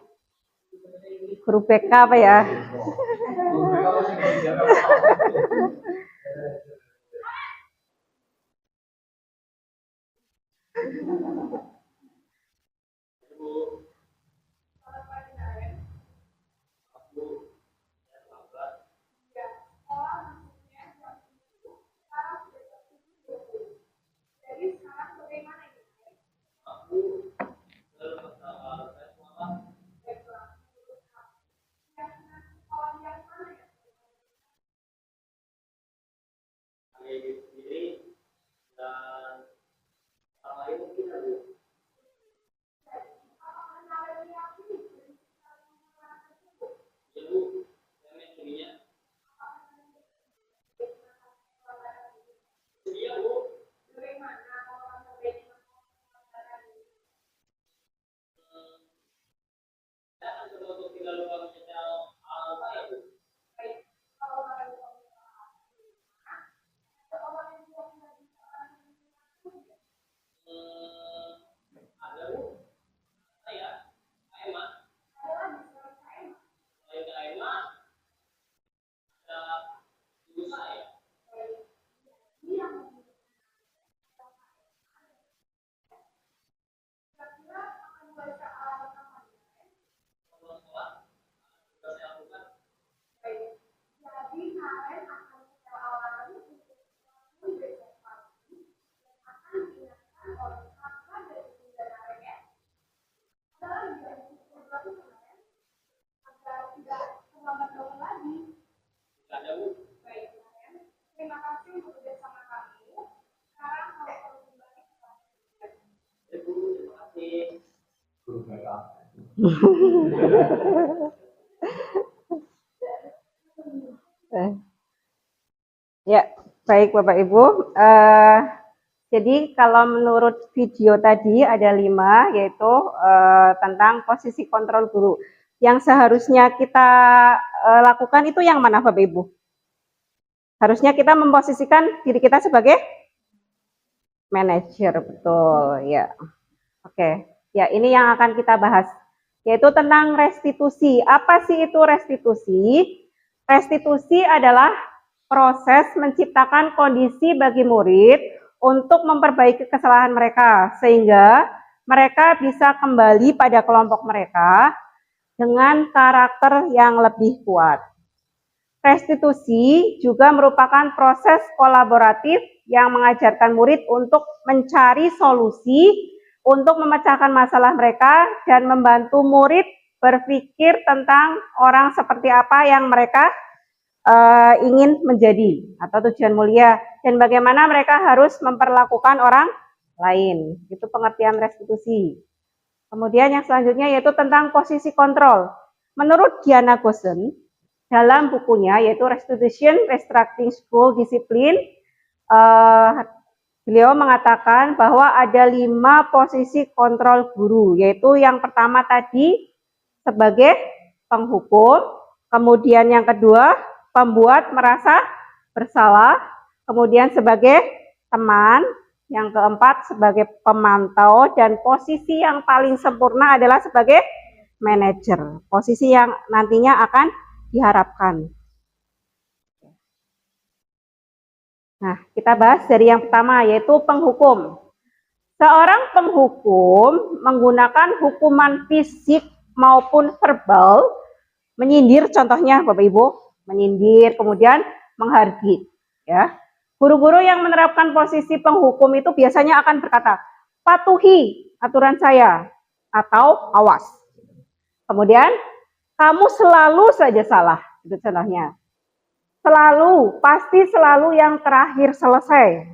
Guru BK apa ya? Bu, Selamat pagi kalian. aku saya lambat. Ya, sekolah masuknya jam 7. Sekarang sudah jam 7.20. Jadi sekarang bagaimana ini? Aku selalu bersama saya selamat. Baiklah, menurut kamu, keyakinan sekolah yang mana ya? Saya diri sendiri dan orang lain mungkin ada. Jadi, apakah kalian meyakini dari sekali mengenai tersebut? Ya Bu, saya meyakininya. Iya Bu. Bagaimana kalau kamu baiknya mengatakan ini? Saya akan coba untuk tidak lupa menyetel alam saya Bu. Baik, kalau kalian mau usaha, ada orang yang tidak bisa mengerti. Ada Bu. Saya, Emma. Ada lagi selain saya. Selain Kak Emma, ada ibu saya. Baik, ini yang kira-kira akan membaca alamat namanya. Sekolah sekolah sudah saya lakukan. Baik, jadi kalian akan setel alarm untuk bangun besok pagi dan akan diingatkan oleh kakak dari Bunda Naren ya. Ada lagi yang perlu dilakukan kalian agar tidak terlambat bangun lagi. Tidak ada Bu. Baik kalian, terima kasih untuk kerjasama kamu. Sekarang kalau perlu kembali ke kelas. Ya Bu, terima kasih. Guru BK. Eh, Ya, baik Bapak Ibu. Jadi kalau menurut video tadi ada 5, yaitu tentang posisi kontrol guru. Yang seharusnya kita lakukan itu yang mana Bapak Ibu? Harusnya kita memposisikan diri kita sebagai manajer, betul ya. Oke, ya ini yang akan kita bahas, yaitu tentang restitusi. Apa sih itu restitusi? Restitusi adalah proses menciptakan kondisi bagi murid untuk memperbaiki kesalahan mereka, sehingga mereka bisa kembali pada kelompok mereka dengan karakter yang lebih kuat. Restitusi juga merupakan proses kolaboratif yang mengajarkan murid untuk mencari solusi untuk memecahkan masalah mereka dan membantu murid berpikir tentang orang seperti apa yang mereka ingin menjadi atau tujuan mulia dan bagaimana mereka harus memperlakukan orang lain. Itu pengertian restitusi. Kemudian yang selanjutnya yaitu tentang posisi kontrol. Menurut Diana Goosen, dalam bukunya yaitu Restitution Restructuring School Discipline, beliau mengatakan bahwa ada 5 posisi kontrol guru, yaitu yang pertama tadi sebagai penghukum, kemudian yang kedua pembuat merasa bersalah, kemudian sebagai teman, yang keempat sebagai pemantau, dan posisi yang paling sempurna adalah sebagai manajer, posisi yang nantinya akan diharapkan. Nah, kita bahas dari yang pertama, yaitu penghukum. Seorang penghukum menggunakan hukuman fisik maupun verbal, menyindir contohnya Bapak Ibu, menyindir, kemudian menghardik. Ya, guru-guru yang menerapkan posisi penghukum itu biasanya akan berkata, patuhi aturan saya, atau awas. Kemudian, kamu selalu saja salah, itu contohnya. Selalu, pasti selalu yang terakhir selesai.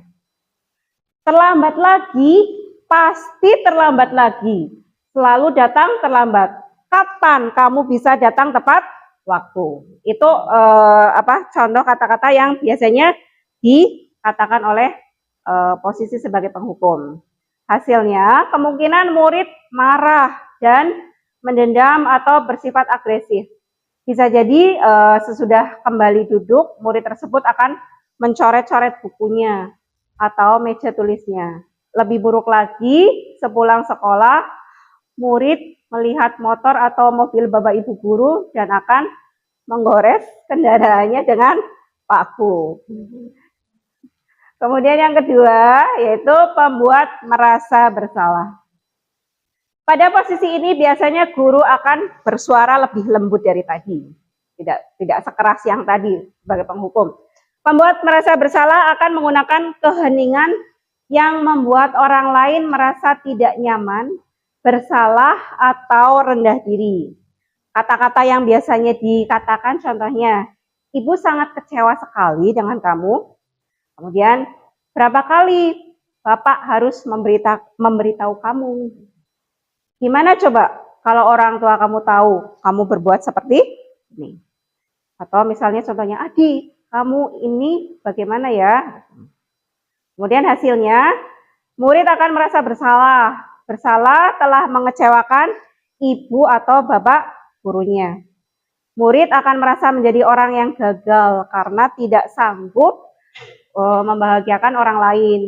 Terlambat lagi, pasti terlambat lagi. Selalu datang terlambat. Kapan kamu bisa datang tepat waktu? Itu contoh kata-kata yang biasanya dikatakan oleh posisi sebagai penghukum. Hasilnya, kemungkinan murid marah dan mendendam atau bersifat agresif. Bisa jadi sesudah kembali duduk, murid tersebut akan mencoret-coret bukunya atau meja tulisnya. Lebih buruk lagi, sepulang sekolah, murid melihat motor atau mobil bapak ibu guru dan akan menggores kendaraannya dengan paku. Kemudian yang kedua, yaitu pembuat merasa bersalah. Pada posisi ini biasanya guru akan bersuara lebih lembut dari tadi. Tidak sekeras yang tadi sebagai penghukum. Pembuat merasa bersalah akan menggunakan keheningan yang membuat orang lain merasa tidak nyaman, bersalah, atau rendah diri. Kata-kata yang biasanya dikatakan contohnya, ibu sangat kecewa sekali dengan kamu. Kemudian, berapa kali bapak harus memberitahu kamu? Gimana coba kalau orang tua kamu tahu kamu berbuat seperti ini? Atau misalnya contohnya, adik, kamu ini bagaimana ya? Kemudian hasilnya, murid akan merasa bersalah. Bersalah telah mengecewakan ibu atau bapak gurunya. Murid akan merasa menjadi orang yang gagal karena tidak sanggup membahagiakan orang lain.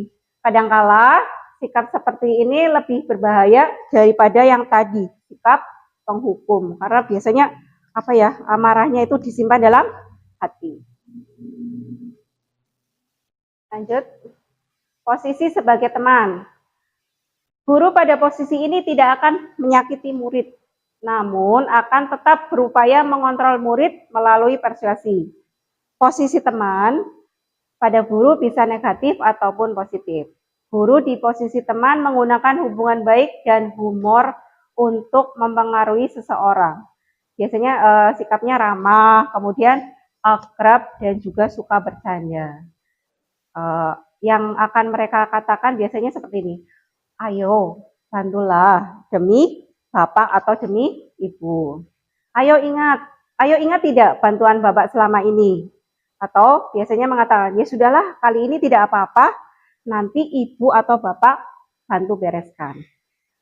Kadangkala sikap seperti ini lebih berbahaya daripada yang tadi, sikap penghukum. Karena biasanya amarahnya itu disimpan dalam hati. Lanjut, posisi sebagai teman. Guru pada posisi ini tidak akan menyakiti murid, namun akan tetap berupaya mengontrol murid melalui persuasi. Posisi teman pada guru bisa negatif ataupun positif. Guru di posisi teman menggunakan hubungan baik dan humor untuk mempengaruhi seseorang. Biasanya sikapnya ramah, kemudian akrab dan juga suka bercanda. Yang akan mereka katakan biasanya seperti ini. Ayo, bantulah demi bapak atau demi ibu. Ayo ingat tidak bantuan bapak selama ini. Atau biasanya mengatakan, ya sudahlah kali ini tidak apa-apa, nanti ibu atau bapak bantu bereskan.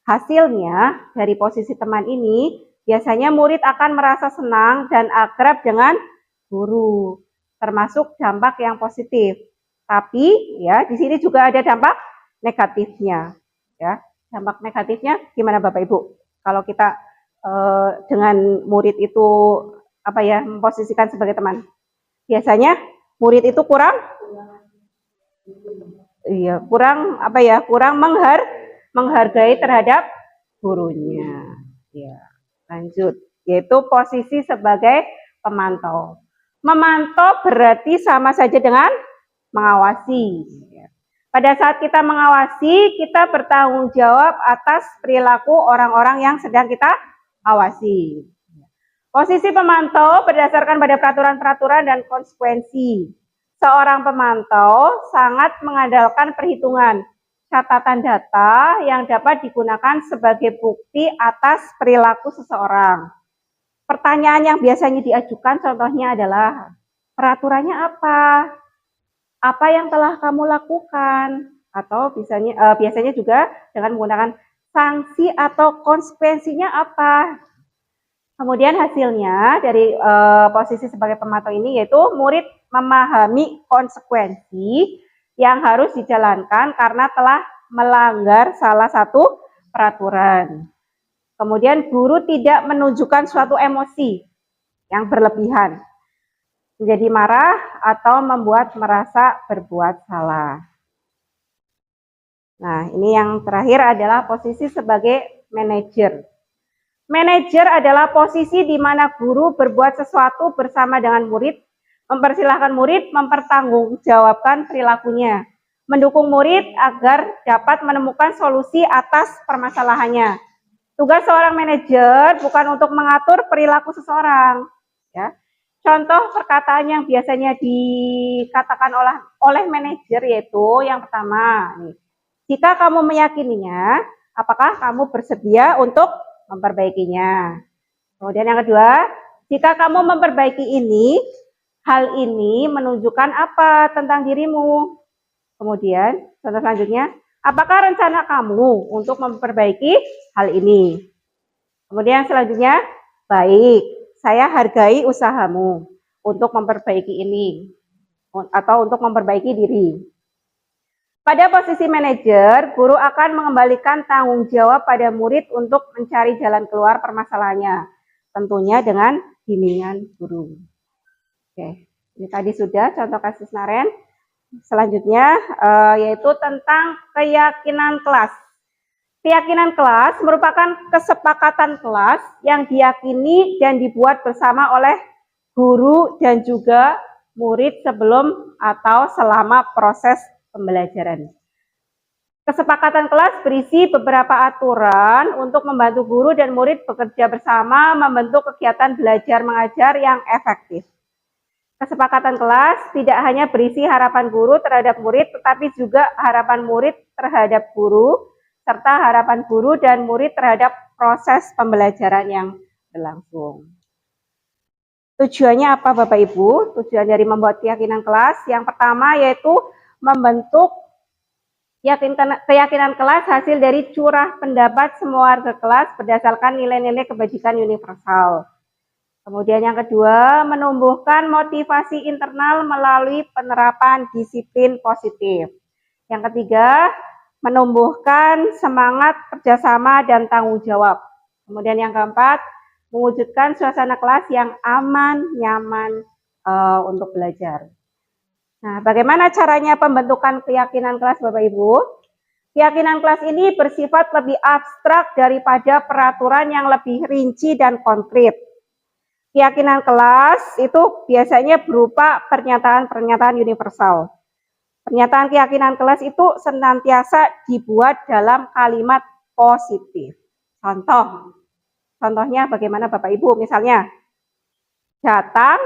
Hasilnya dari posisi teman ini, biasanya murid akan merasa senang dan akrab dengan guru, termasuk dampak yang positif. Tapi ya di sini juga ada dampak negatifnya. Ya, dampak negatifnya gimana Bapak Ibu? Kalau kita dengan murid itu memposisikan sebagai teman, biasanya murid itu kurang menghargai terhadap gurunya. Ya, lanjut, yaitu posisi sebagai pemantau. Memantau berarti sama saja dengan mengawasi. Pada saat kita mengawasi, kita bertanggung jawab atas perilaku orang-orang yang sedang kita awasi. Posisi pemantau berdasarkan pada peraturan-peraturan dan konsekuensi. Seorang pemantau sangat mengandalkan perhitungan, catatan data yang dapat digunakan sebagai bukti atas perilaku seseorang. Pertanyaan yang biasanya diajukan contohnya adalah, peraturannya apa? Apa yang telah kamu lakukan? Atau biasanya juga dengan menggunakan sanksi atau konsekuensinya apa? Kemudian hasilnya dari posisi sebagai pemantau ini yaitu murid memahami konsekuensi yang harus dijalankan karena telah melanggar salah satu peraturan. Kemudian guru tidak menunjukkan suatu emosi yang berlebihan, menjadi marah atau membuat merasa berbuat salah. Nah, ini yang terakhir adalah posisi sebagai manajer. Manajer adalah posisi di mana guru berbuat sesuatu bersama dengan murid, mempersilahkan murid mempertanggungjawabkan perilakunya, mendukung murid agar dapat menemukan solusi atas permasalahannya. Tugas seorang manajer bukan untuk mengatur perilaku seseorang. Ya. Contoh perkataan yang biasanya dikatakan oleh manajer yaitu yang pertama, jika kamu meyakininya, apakah kamu bersedia untuk memperbaikinya? Kemudian yang kedua, jika kamu memperbaiki ini, hal ini menunjukkan apa tentang dirimu? Kemudian contoh selanjutnya, apakah rencana kamu untuk memperbaiki hal ini? Kemudian selanjutnya, baik, saya hargai usahamu untuk memperbaiki ini atau untuk memperbaiki diri. Pada posisi manajer, guru akan mengembalikan tanggung jawab pada murid untuk mencari jalan keluar permasalahannya, tentunya dengan bimbingan guru. Oke, ini tadi sudah contoh kasus Naren. Selanjutnya yaitu tentang keyakinan kelas. Keyakinan kelas merupakan kesepakatan kelas yang diyakini dan dibuat bersama oleh guru dan juga murid sebelum atau selama proses pembelajaran. Kesepakatan kelas berisi beberapa aturan untuk membantu guru dan murid bekerja bersama membentuk kegiatan belajar mengajar yang efektif. Kesepakatan kelas tidak hanya berisi harapan guru terhadap murid, tetapi juga harapan murid terhadap guru, serta harapan guru dan murid terhadap proses pembelajaran yang berlangsung. Tujuannya apa Bapak Ibu? Tujuan dari membuat keyakinan kelas yang pertama yaitu membentuk keyakinan kelas hasil dari curah pendapat semua warga kelas berdasarkan nilai-nilai kebajikan universal. Kemudian yang kedua, menumbuhkan motivasi internal melalui penerapan disiplin positif. Yang ketiga, menumbuhkan semangat kerjasama dan tanggung jawab. Kemudian yang keempat, mewujudkan suasana kelas yang aman, nyaman untuk belajar. Nah, bagaimana caranya pembentukan keyakinan kelas Bapak Ibu? Keyakinan kelas ini bersifat lebih abstrak daripada peraturan yang lebih rinci dan konkret. Keyakinan kelas itu biasanya berupa pernyataan-pernyataan universal. Pernyataan keyakinan kelas itu senantiasa dibuat dalam kalimat positif. Contohnya bagaimana Bapak Ibu? Misalnya, datang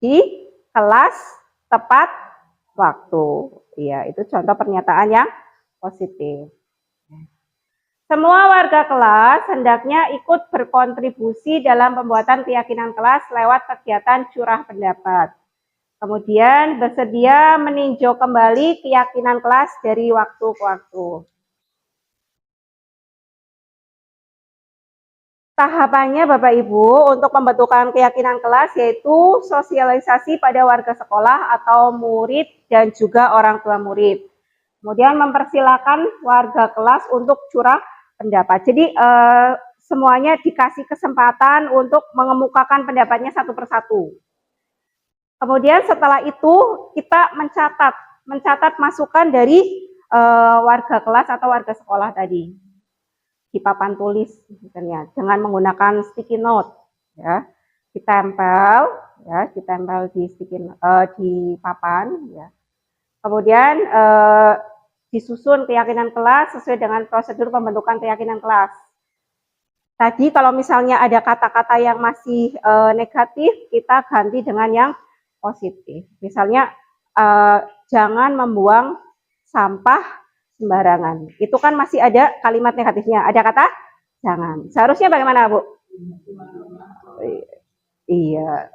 di kelas tepat waktu. Ya, itu contoh pernyataan yang positif. Semua warga kelas hendaknya ikut berkontribusi dalam pembuatan keyakinan kelas lewat kegiatan curah pendapat. Kemudian bersedia meninjau kembali keyakinan kelas dari waktu ke waktu. Tahapannya Bapak Ibu untuk pembentukan keyakinan kelas yaitu sosialisasi pada warga sekolah atau murid dan juga orang tua murid. Kemudian mempersilakan warga kelas untuk curah pendapat. Jadi semuanya dikasih kesempatan untuk mengemukakan pendapatnya satu persatu. Kemudian setelah itu kita mencatat masukan dari warga kelas atau warga sekolah tadi di papan tulis misalnya, dengan menggunakan sticky note ya, ditempel di papan ya. Kemudian disusun keyakinan kelas sesuai dengan prosedur pembentukan keyakinan kelas. Tadi kalau misalnya ada kata-kata yang masih negatif, kita ganti dengan yang positif. Misalnya jangan membuang sampah sembarangan. Itu kan masih ada kalimat negatifnya. Ada kata jangan. Seharusnya bagaimana, Bu? Iya.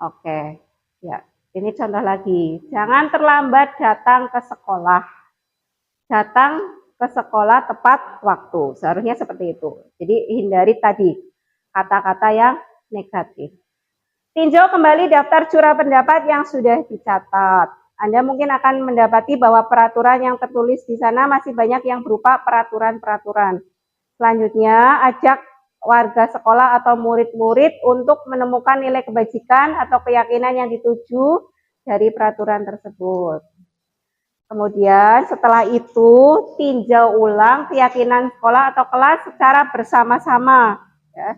Oke. Ya. Ini contoh lagi. Jangan terlambat datang ke sekolah. Datang ke sekolah tepat waktu. Seharusnya seperti itu. Jadi hindari tadi kata-kata yang negatif. Tinjau kembali daftar curah pendapat yang sudah dicatat. Anda mungkin akan mendapati bahwa peraturan yang tertulis di sana masih banyak yang berupa peraturan-peraturan. Selanjutnya, ajak warga sekolah atau murid-murid untuk menemukan nilai kebajikan atau keyakinan yang dituju dari peraturan tersebut. Kemudian setelah itu tinjau ulang keyakinan sekolah atau kelas secara bersama-sama ya,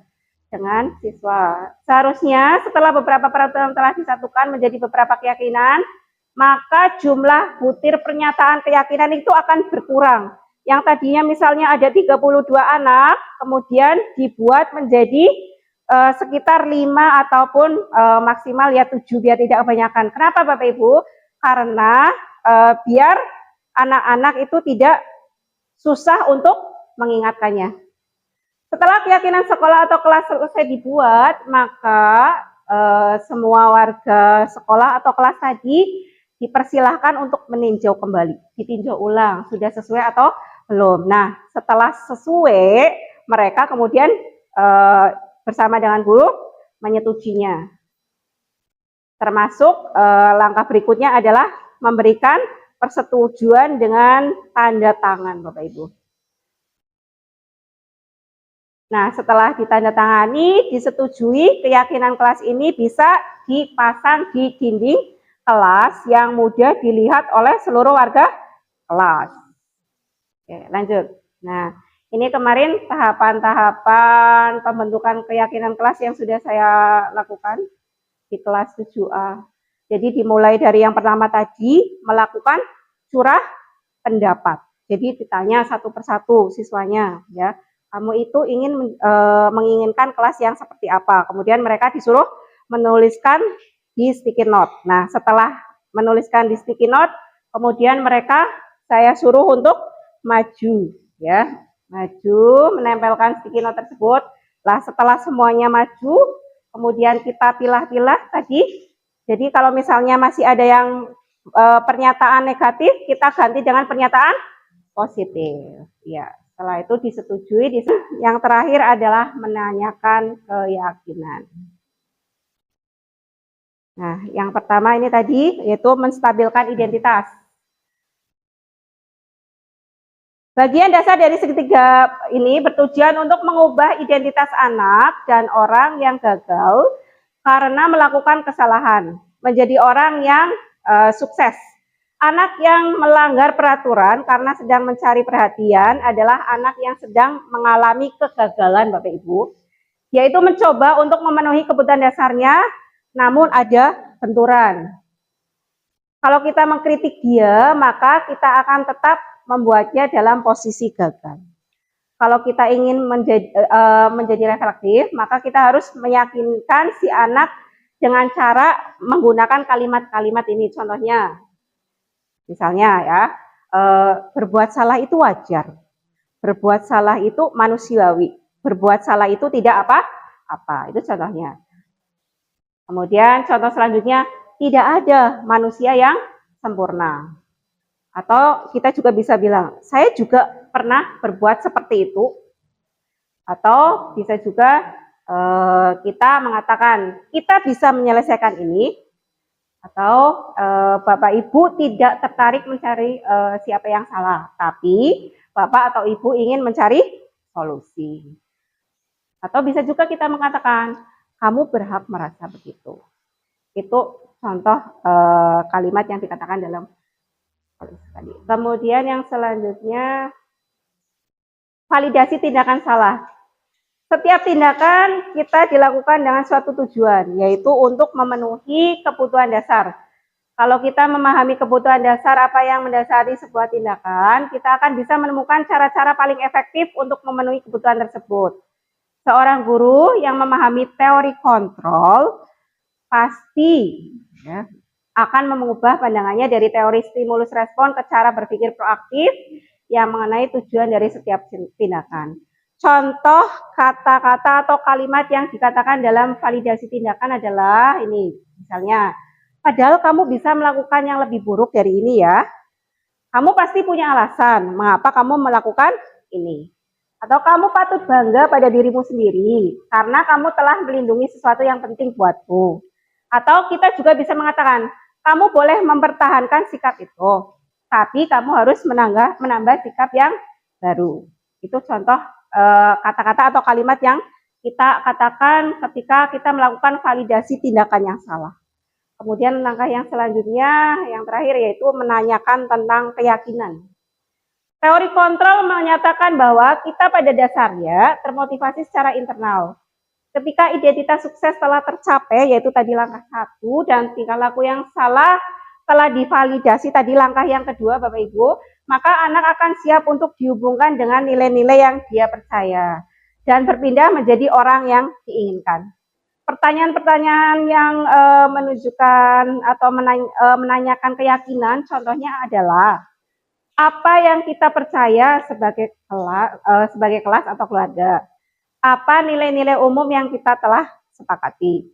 dengan siswa. Seharusnya setelah beberapa peraturan telah disatukan menjadi beberapa keyakinan, maka jumlah butir pernyataan keyakinan itu akan berkurang. Yang tadinya misalnya ada 32 anak, kemudian dibuat menjadi sekitar 5 ataupun maksimal ya 7 biar tidak kebanyakan. Kenapa Bapak Ibu? Karena biar anak-anak itu tidak susah untuk mengingatkannya. Setelah keyakinan sekolah atau kelas selesai dibuat, maka semua warga sekolah atau kelas tadi dipersilahkan untuk meninjau kembali, ditinjau ulang, sudah sesuai atau belum. Nah, setelah sesuai, mereka kemudian bersama dengan guru menyetujuinya. Termasuk langkah berikutnya adalah memberikan persetujuan dengan tanda tangan, Bapak Ibu. Nah, setelah ditandatangani, disetujui, keyakinan kelas ini bisa dipasang di dinding kelas yang mudah dilihat oleh seluruh warga kelas. Oke, lanjut. Nah, ini kemarin tahapan-tahapan pembentukan keyakinan kelas yang sudah saya lakukan di kelas 7A. Jadi dimulai dari yang pertama tadi, melakukan curah pendapat. Jadi ditanya satu persatu siswanya, ya. Kamu itu menginginkan kelas yang seperti apa? Kemudian mereka disuruh menuliskan di sticky note. Nah, setelah menuliskan di sticky note, kemudian mereka saya suruh untuk maju, ya, maju, menempelkan sticky note tersebut. Lah, setelah semuanya maju, kemudian kita pilah-pilah tadi. Jadi kalau misalnya masih ada yang pernyataan negatif, kita ganti dengan pernyataan positif, ya. Setelah itu disetujui. Yang terakhir adalah menanyakan keyakinan. Nah, yang pertama ini tadi yaitu menstabilkan identitas. Bagian dasar dari segitiga ini bertujuan untuk mengubah identitas anak dan orang yang gagal karena melakukan kesalahan menjadi orang yang sukses. Anak yang melanggar peraturan karena sedang mencari perhatian adalah anak yang sedang mengalami kegagalan, Bapak Ibu, yaitu mencoba untuk memenuhi kebutuhan dasarnya, namun ada benturan. Kalau kita mengkritik dia, maka kita akan tetap membuatnya dalam posisi gagal. Kalau kita ingin menjadi reflektif, maka kita harus meyakinkan si anak dengan cara menggunakan kalimat-kalimat ini. Contohnya, misalnya ya, berbuat salah itu wajar. Berbuat salah itu manusiawi. Berbuat salah itu tidak apa-apa. Itu contohnya. Kemudian contoh selanjutnya, tidak ada manusia yang sempurna. Atau kita juga bisa bilang, saya juga pernah berbuat seperti itu. Atau bisa juga kita mengatakan, kita bisa menyelesaikan ini. Atau Bapak Ibu tidak tertarik mencari siapa yang salah. Tapi Bapak atau Ibu ingin mencari solusi. Atau bisa juga kita mengatakan, kamu berhak merasa begitu. Itu contoh kalimat yang dikatakan dalam tadi. Kemudian yang selanjutnya, validasi tindakan salah. Setiap tindakan kita dilakukan dengan suatu tujuan, yaitu untuk memenuhi kebutuhan dasar. Kalau kita memahami kebutuhan dasar apa yang mendasari sebuah tindakan, kita akan bisa menemukan cara-cara paling efektif untuk memenuhi kebutuhan tersebut. Seorang guru yang memahami teori kontrol pasti ya, akan mengubah pandangannya dari teori stimulus respon ke cara berpikir proaktif yang mengenai tujuan dari setiap tindakan. Contoh kata-kata atau kalimat yang dikatakan dalam validasi tindakan adalah ini, misalnya, padahal kamu bisa melakukan yang lebih buruk dari ini ya. Kamu pasti punya alasan mengapa kamu melakukan ini. Atau kamu patut bangga pada dirimu sendiri karena kamu telah melindungi sesuatu yang penting buatmu. Atau kita juga bisa mengatakan, kamu boleh mempertahankan sikap itu, tapi kamu harus menambah sikap yang baru. Itu contoh kata-kata atau kalimat yang kita katakan ketika kita melakukan validasi tindakan yang salah. Kemudian langkah yang selanjutnya, yang terakhir yaitu menanyakan tentang keyakinan. Teori kontrol menyatakan bahwa kita pada dasarnya termotivasi secara internal. Ketika identitas sukses telah tercapai, yaitu tadi langkah 1, dan tingkah laku yang salah telah divalidasi tadi langkah yang kedua, Bapak Ibu, maka anak akan siap untuk dihubungkan dengan nilai-nilai yang dia percaya dan berpindah menjadi orang yang diinginkan. Pertanyaan-pertanyaan yang menunjukkan atau menanyakan keyakinan, contohnya adalah apa yang kita percaya sebagai kelas atau keluarga. Apa nilai-nilai umum yang kita telah sepakati?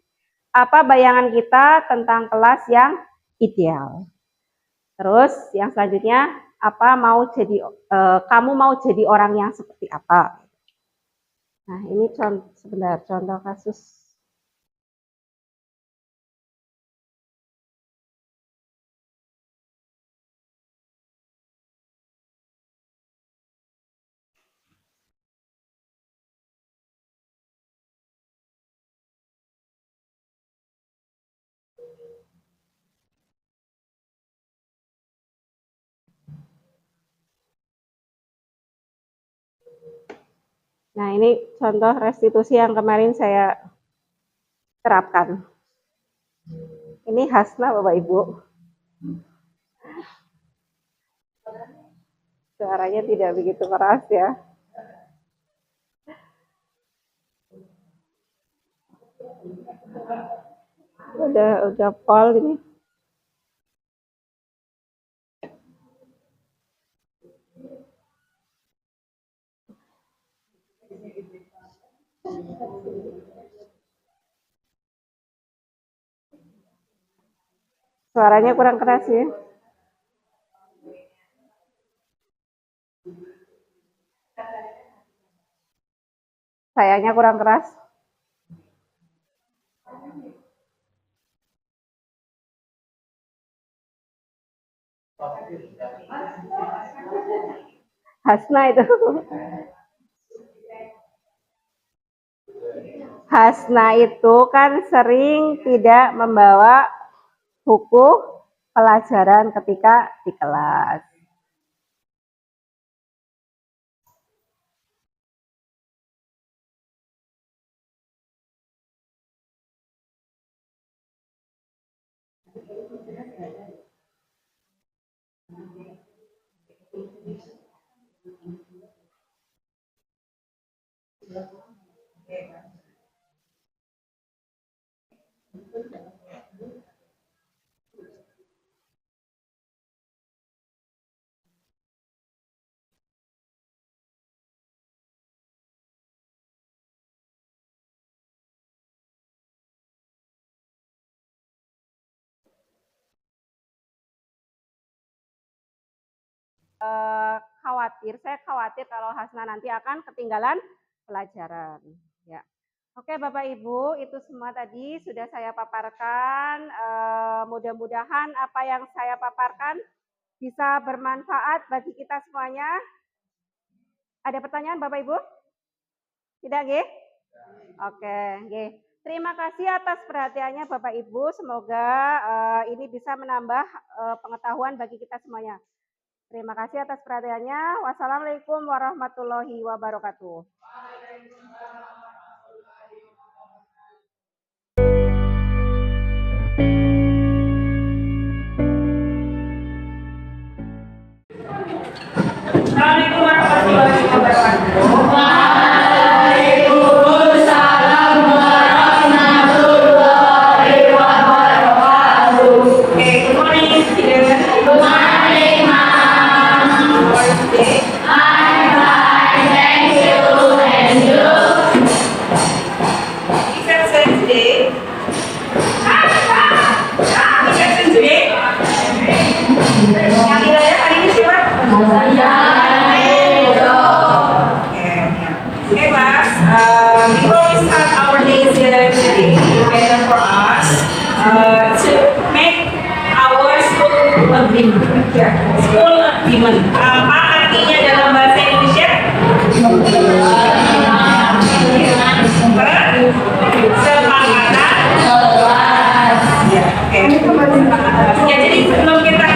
Apa bayangan kita tentang kelas yang ideal? Terus yang selanjutnya, kamu mau jadi orang yang seperti apa? Nah, ini contoh kasus. Nah, ini contoh restitusi yang kemarin saya terapkan. Ini Hasna, Bapak Ibu. Suaranya tidak begitu keras ya. Udah pol ini. Suaranya kurang keras ya. Sayangnya kurang keras. Hasna itu. Hasna itu kan sering tidak membawa buku pelajaran ketika di kelas. saya khawatir kalau Hasna nanti akan ketinggalan pelajaran. Ya. Oke Bapak Ibu, itu semua tadi sudah saya paparkan. Mudah-mudahan apa yang saya paparkan bisa bermanfaat bagi kita semuanya. Ada pertanyaan Bapak Ibu? Tidak, nggih? Oke, nggih. Terima kasih atas perhatiannya Bapak Ibu. Semoga ini bisa menambah pengetahuan bagi kita semuanya. Terima kasih atas perhatiannya. Wassalamualaikum warahmatullahi wabarakatuh. Assalamualaikum warahmatullahi wabarakatuh. Okay, good morning, students. Good morning, ma'am. How are you today? I'm fine, thank you. And you? Lesson today. Lesson today. Yang hidayah hari ini siapa? Okay, class. Before we start our lesson today, better for us to make our school agreement. School agreement. Apa artinya dalam bahasa Indonesia? Kesepakatan. Ya, jadi sebelum kita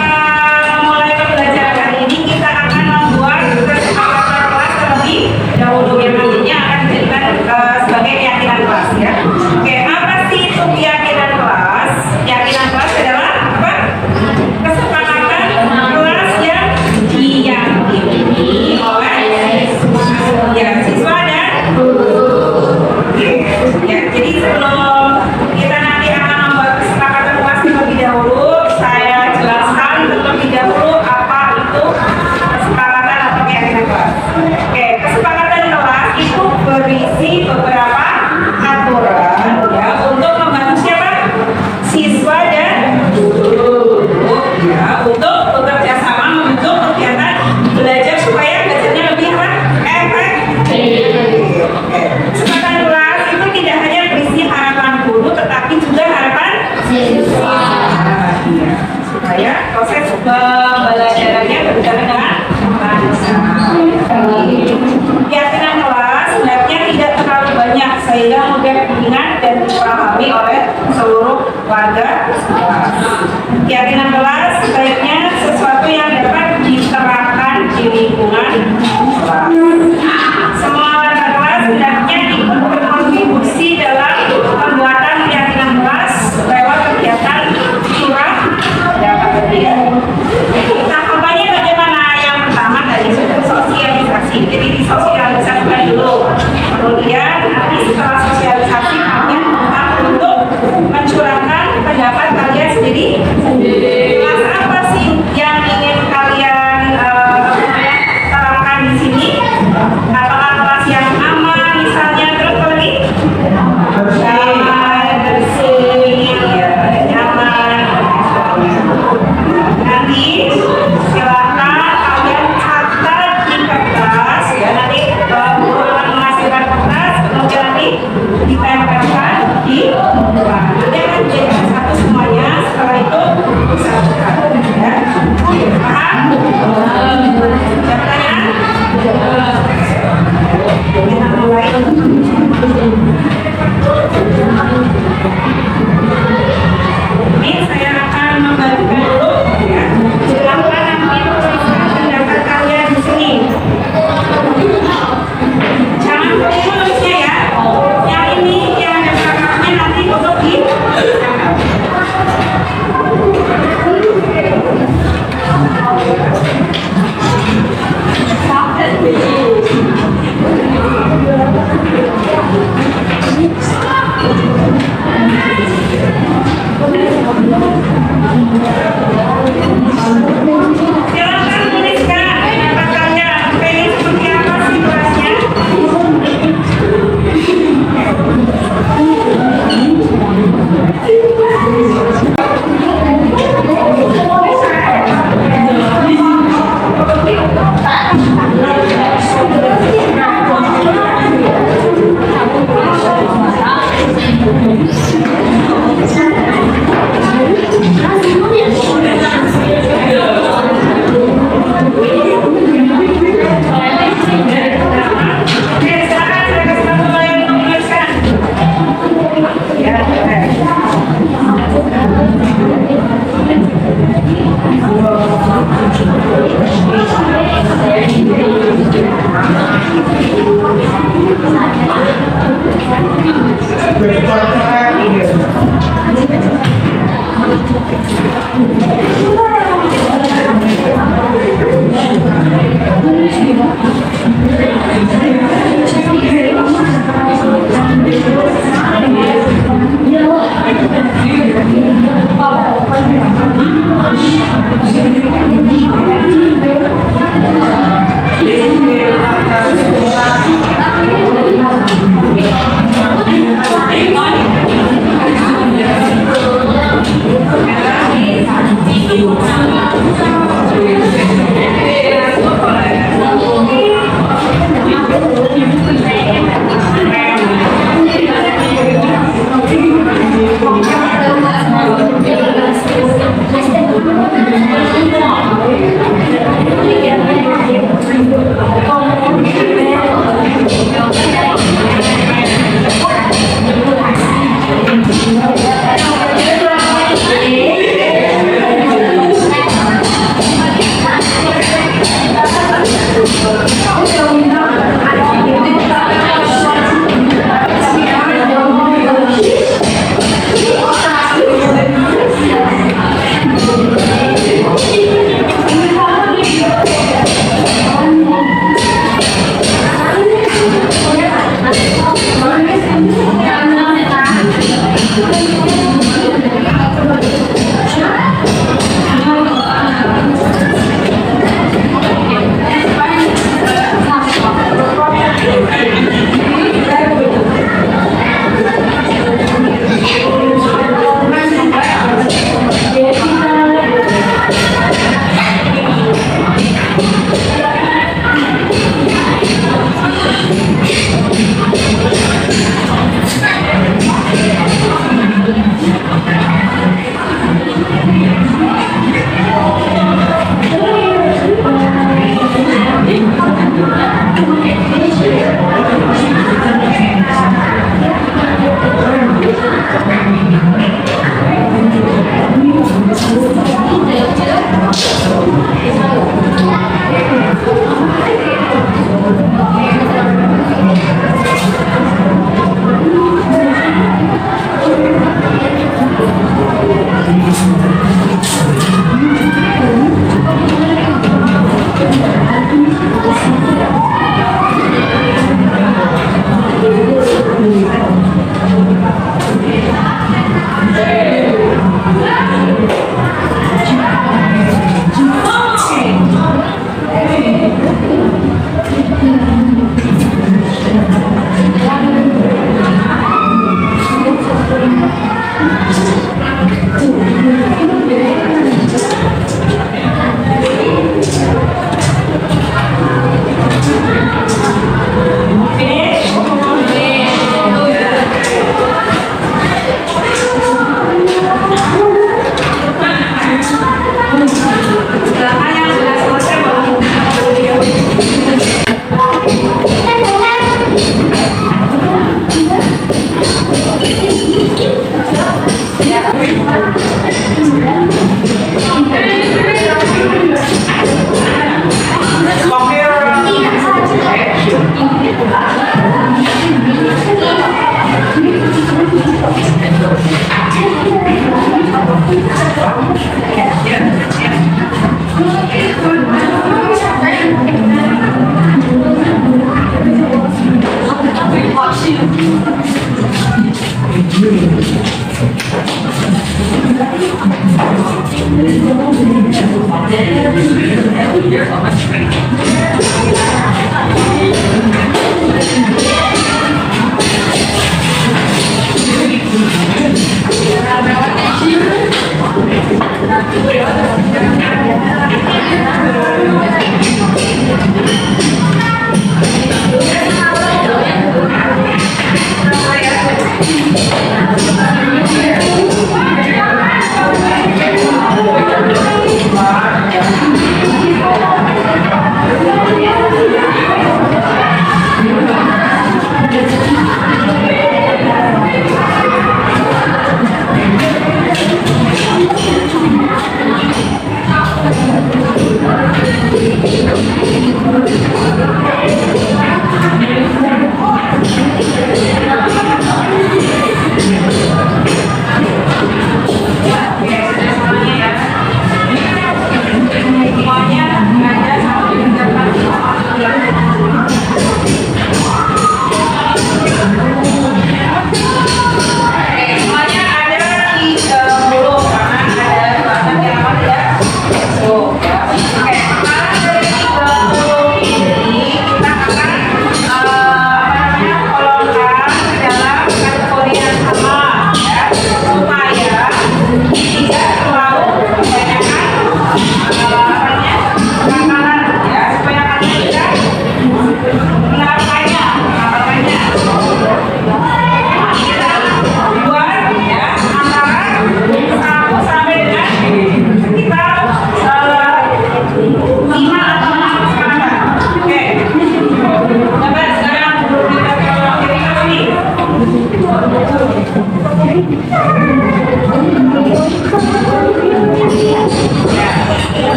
mulai pembelajaran hari ini, kita akan membuat kesepakatan kelas terlebih dahulu yang nantinya akan dijadikan sebagai keyakinan kelas ya. Oke, apa sih itu keyakinan kelas? Keyakinan kelas adalah apa? Kesepakatan kelas yang diyakini oleh ya siswa dan guru. Ya, jadi sebelum kita nanti akan membuat kesepakatan kelas terlebih dahulu, saya jelaskan terlebih dahulu apa itu kesepakatan atau keyakinan kelas. Oke, kesepakatan kelas itu berisi beberapa aturan ya untuk membantu siapa? Siswa dan guru ya untuk bekerja sama membentuk kegiatan belajar supaya belajarnya lebih efektif. Oke, kesepakatan kelas itu tidak hanya berisi harapan guru tetapi juga harapan siswa. Iya, supaya proses pembelajarannya berjalan dengan lancar. Keyakinan kelas hendaknya tidak terlalu banyak sehingga mudah diingat dan dipahami oleh seluruh warga kelas. Keyakinan kelas sebaiknya sesuatu yang dapat diterapkan di lingkungan kelas. Semua warga kelas hendaknya ikut berkontribusi dalam pembuatan keyakinan kelas lewat kegiatan surat dapat ya. Nah, kampanye bagaimana? Yang pertama tadi sosialisasi. Jadi disosialisasikan dulu. Kemudian nanti setelah sosialisasi kalian untuk mencurahkan pendapat kalian sendiri. Kelas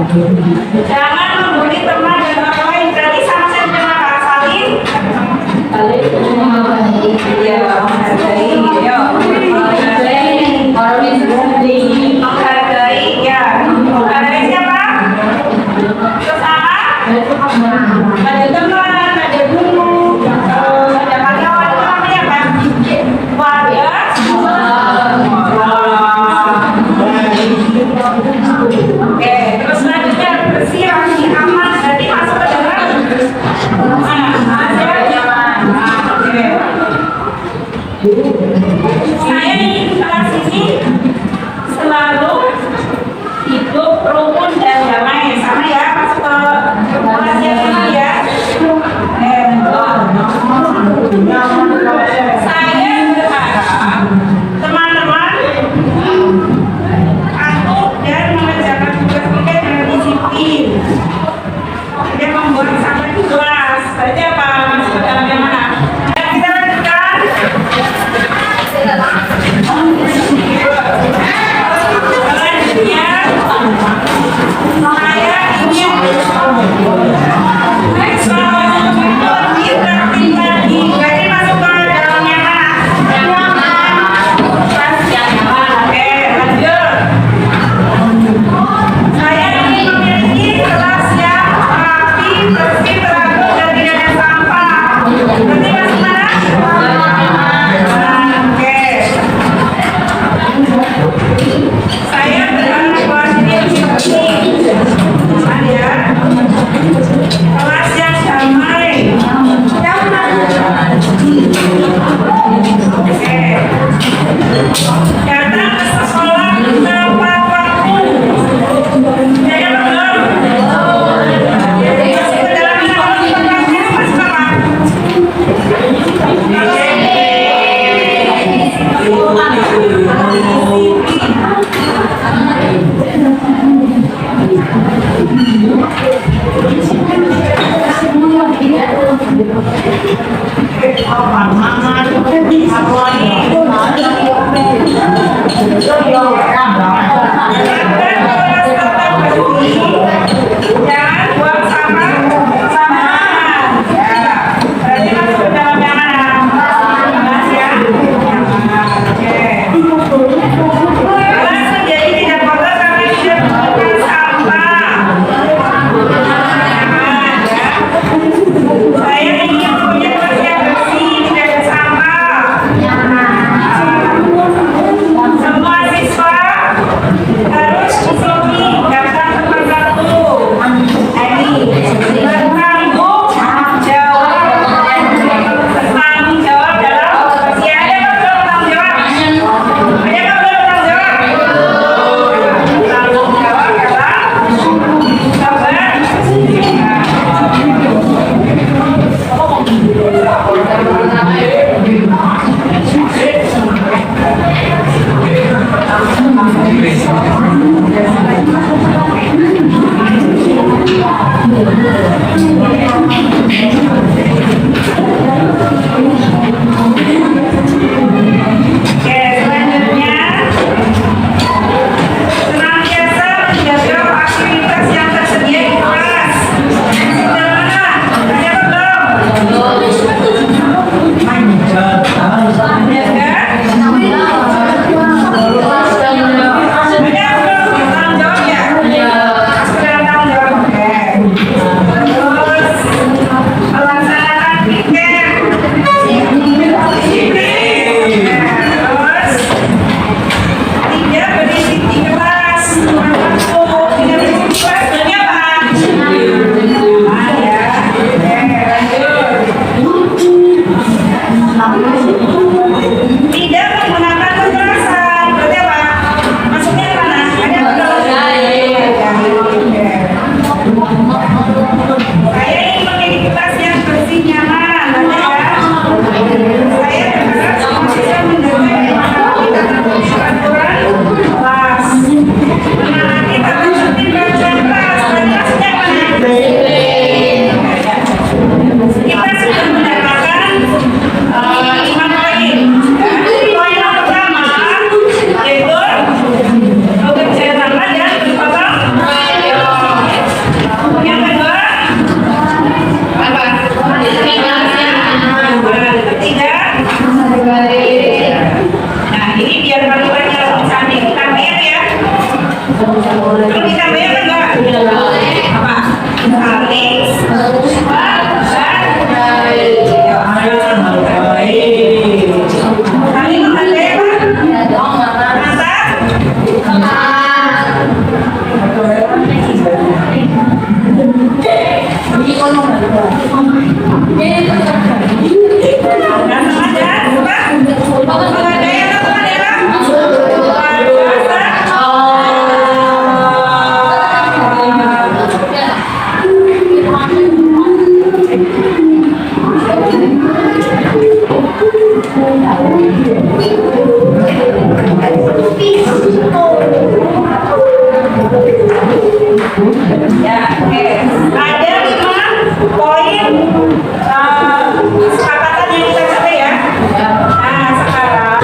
Jangan membuli teman dan orang lain. Berarti sama saya dengan Kak Salim. Iya, menghargai. Yo, menghargai. Ya, menghargai siapa? Sesama. Ada teman, ada guru, ada karyawan, itu namanya apa? Wadah. Oke, terus selanjutnya bersih, rapi, aman. Berarti masuk ke dalam Oke. Saya di kelas ini selalu hidup rukun dan damai. Sama ya, masuk ke kelas yang ini ya. Saya berharap teman-teman patuh dan mengerjakan tugas kita dengan disiplin. Dia membuat sampai di kelas. Berarti apa? Masuk ke dalam yang mana? Dan kita lanjutkan. Selanjutnya, saya ingin lebih praktik lagi. Berarti masuk ke dalam yang mana? Oke, lanjut. Saya ingin memiliki kelas yang rapi, bersih, teratur, dan tidak ada sampah. Berarti masuk mana? Oke. Saya berharap kelas ini lebih bersih. Ya. Kelas yang damai. Oke. Datang ke sekolah tepat waktu. Ya kan belum? Masuk ke dalam ini masuk apa? Oke. Ya, oke. Ada 5 poin kesepakatan yang kita capai ya. Nah, sekarang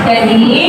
Jadi